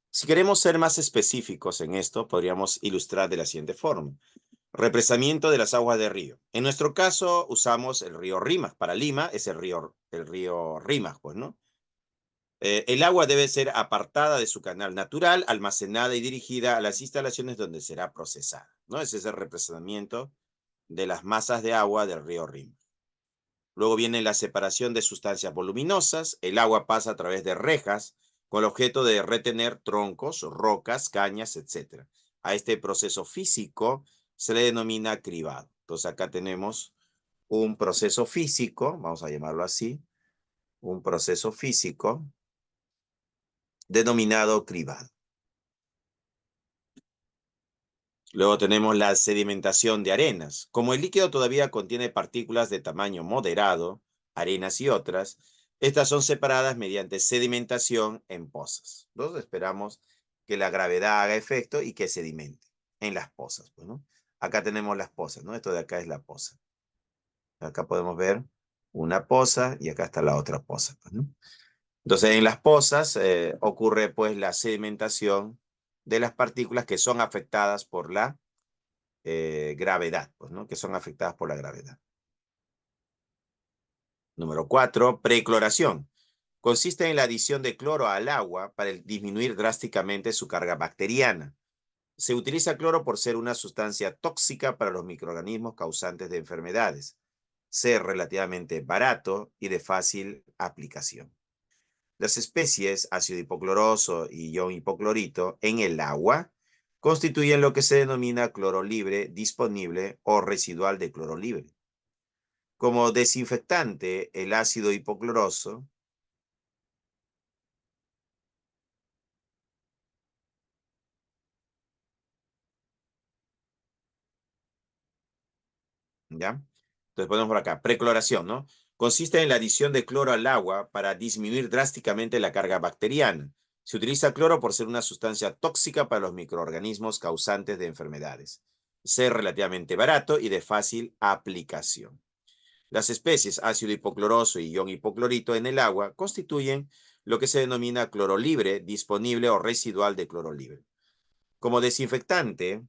Si queremos ser más específicos en esto, podríamos ilustrar de la siguiente forma. Represamiento de las aguas de río. En nuestro caso, usamos el río Rímac. Para Lima es el río Rímac, pues, ¿no? El agua debe ser apartada de su canal natural, almacenada y dirigida a las instalaciones donde será procesada, ¿no? Ese es el represamiento de las masas de agua del río Rímac. Luego viene la separación de sustancias voluminosas. El agua pasa a través de rejas con el objeto de retener troncos, rocas, cañas, etc. A este proceso físico se le denomina cribado. Entonces acá tenemos un proceso físico, vamos a llamarlo así, un proceso físico denominado cribado. Luego tenemos la sedimentación de arenas. Como el líquido todavía contiene partículas de tamaño moderado, arenas y otras, estas son separadas mediante sedimentación en pozas. Entonces esperamos que la gravedad haga efecto y que sedimente en las pozas, pues, ¿no? Acá tenemos las pozas, ¿no? Esto de acá es la poza. Acá podemos ver una poza y acá está la otra poza, pues, ¿no? Entonces en las pozas ocurre pues la sedimentación de las partículas que son afectadas por la gravedad, pues, ¿no? Que son afectadas por la gravedad. Número 4, precloración. Consiste en la adición de cloro al agua para disminuir drásticamente su carga bacteriana. Se utiliza cloro por ser una sustancia tóxica para los microorganismos causantes de enfermedades, ser relativamente barato y de fácil aplicación. Las especies ácido hipocloroso y ion hipoclorito en el agua constituyen lo que se denomina cloro libre disponible o residual de cloro libre. Como desinfectante, el ácido hipocloroso ¿ya? Entonces ponemos por acá, precloración, ¿no? Consiste en la adición de cloro al agua para disminuir drásticamente la carga bacteriana. Se utiliza cloro por ser una sustancia tóxica para los microorganismos causantes de enfermedades. Ser relativamente barato y de fácil aplicación. Las especies ácido hipocloroso y ion hipoclorito en el agua constituyen lo que se denomina cloro libre, disponible o residual de cloro libre. Como desinfectante,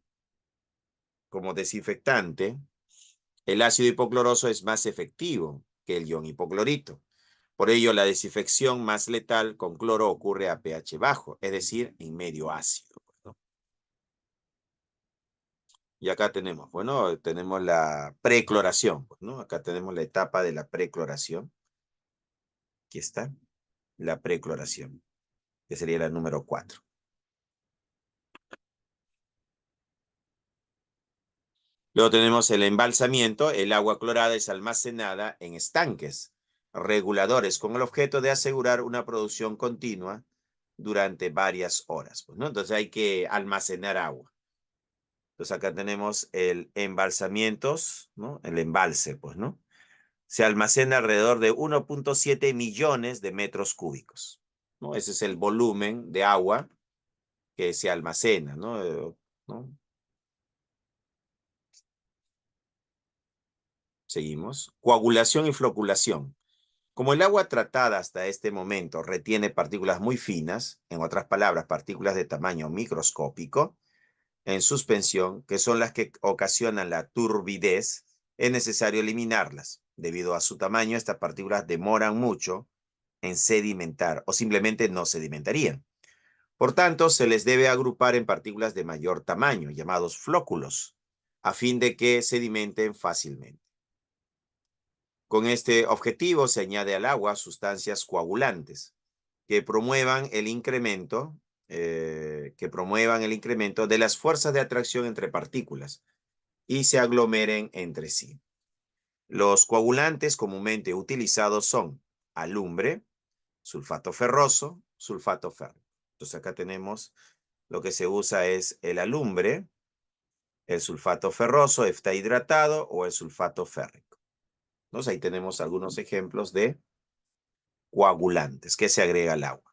como desinfectante, el ácido hipocloroso es más efectivo que el ion hipoclorito. Por ello, la desinfección más letal con cloro ocurre a pH bajo, es decir, en medio ácido, ¿no? Y acá tenemos, bueno, tenemos la precloración, ¿no? Acá tenemos la etapa de la precloración. Aquí está, la precloración, que sería la número 4. Luego tenemos el embalsamiento. El agua clorada es almacenada en estanques reguladores con el objeto de asegurar una producción continua durante varias horas, pues, ¿no? Entonces hay que almacenar agua. Entonces acá tenemos el embalsamientos, ¿no? El embalse, pues, ¿no? Se almacena alrededor de 1.7 millones de metros cúbicos, ¿no? Ese es el volumen de agua que se almacena, ¿no? Seguimos. Coagulación y floculación. Como el agua tratada hasta este momento retiene partículas muy finas, en otras palabras, partículas de tamaño microscópico, en suspensión, que son las que ocasionan la turbidez, es necesario eliminarlas. Debido a su tamaño, estas partículas demoran mucho en sedimentar o simplemente no sedimentarían. Por tanto, se les debe agrupar en partículas de mayor tamaño, llamados flóculos, a fin de que sedimenten fácilmente. Con este objetivo se añade al agua sustancias coagulantes que promuevan el incremento, de las fuerzas de atracción entre partículas y se aglomeren entre sí. Los coagulantes comúnmente utilizados son alumbre, sulfato ferroso, sulfato férrico. Entonces acá tenemos lo que se usa es el alumbre, el sulfato ferroso, está hidratado o el sulfato férrico. Entonces ahí tenemos algunos ejemplos de coagulantes que se agrega al agua.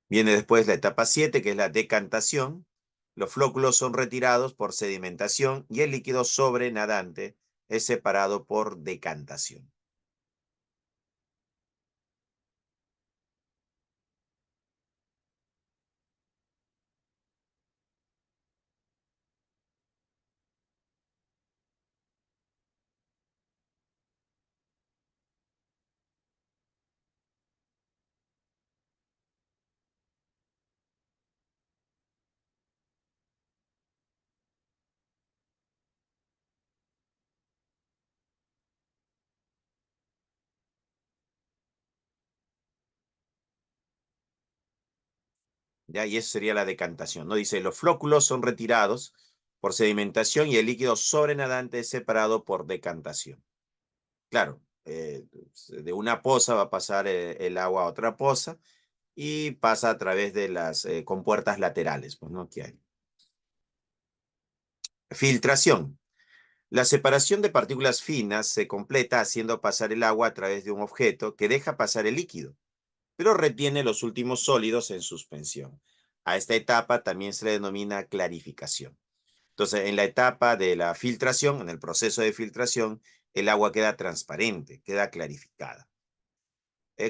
Viene después la etapa 7, que es la decantación. Los flóculos son retirados por sedimentación y el líquido sobrenadante es separado por decantación. ¿Ya? Y eso sería la decantación, ¿no? Dice, los flóculos son retirados por sedimentación y el líquido sobrenadante es separado por decantación. Claro, de una poza va a pasar el agua a otra poza y pasa a través de las compuertas laterales, pues, ¿no? Que hay. Filtración. La separación de partículas finas se completa haciendo pasar el agua a través de un objeto que deja pasar el líquido, pero retiene los últimos sólidos en suspensión. A esta etapa también se le denomina clarificación. Entonces, en la etapa de la filtración, en el proceso de filtración, el agua queda transparente, queda clarificada.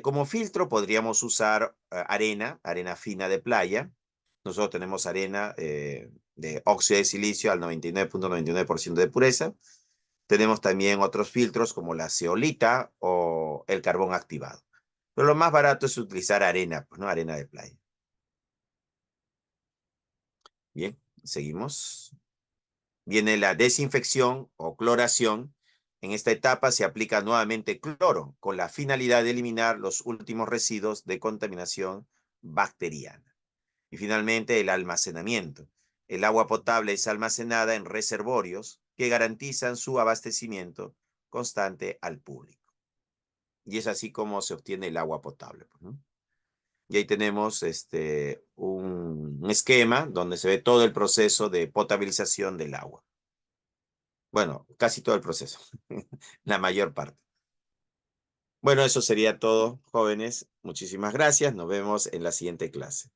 Como filtro podríamos usar arena fina de playa. Nosotros tenemos arena de óxido de silicio al 99.99% de pureza. Tenemos también otros filtros como la zeolita o el carbón activado. Pero lo más barato es utilizar arena, pues, ¿no? Arena de playa. Bien, seguimos. Viene la desinfección o cloración. En esta etapa se aplica nuevamente cloro con la finalidad de eliminar los últimos residuos de contaminación bacteriana. Y finalmente el almacenamiento. El agua potable es almacenada en reservorios que garantizan su abastecimiento constante al público. Y es así como se obtiene el agua potable, pues, ¿no? Y ahí tenemos un esquema donde se ve todo el proceso de potabilización del agua. Bueno, casi todo el proceso, la mayor parte. Bueno, eso sería todo, jóvenes. Muchísimas gracias. Nos vemos en la siguiente clase.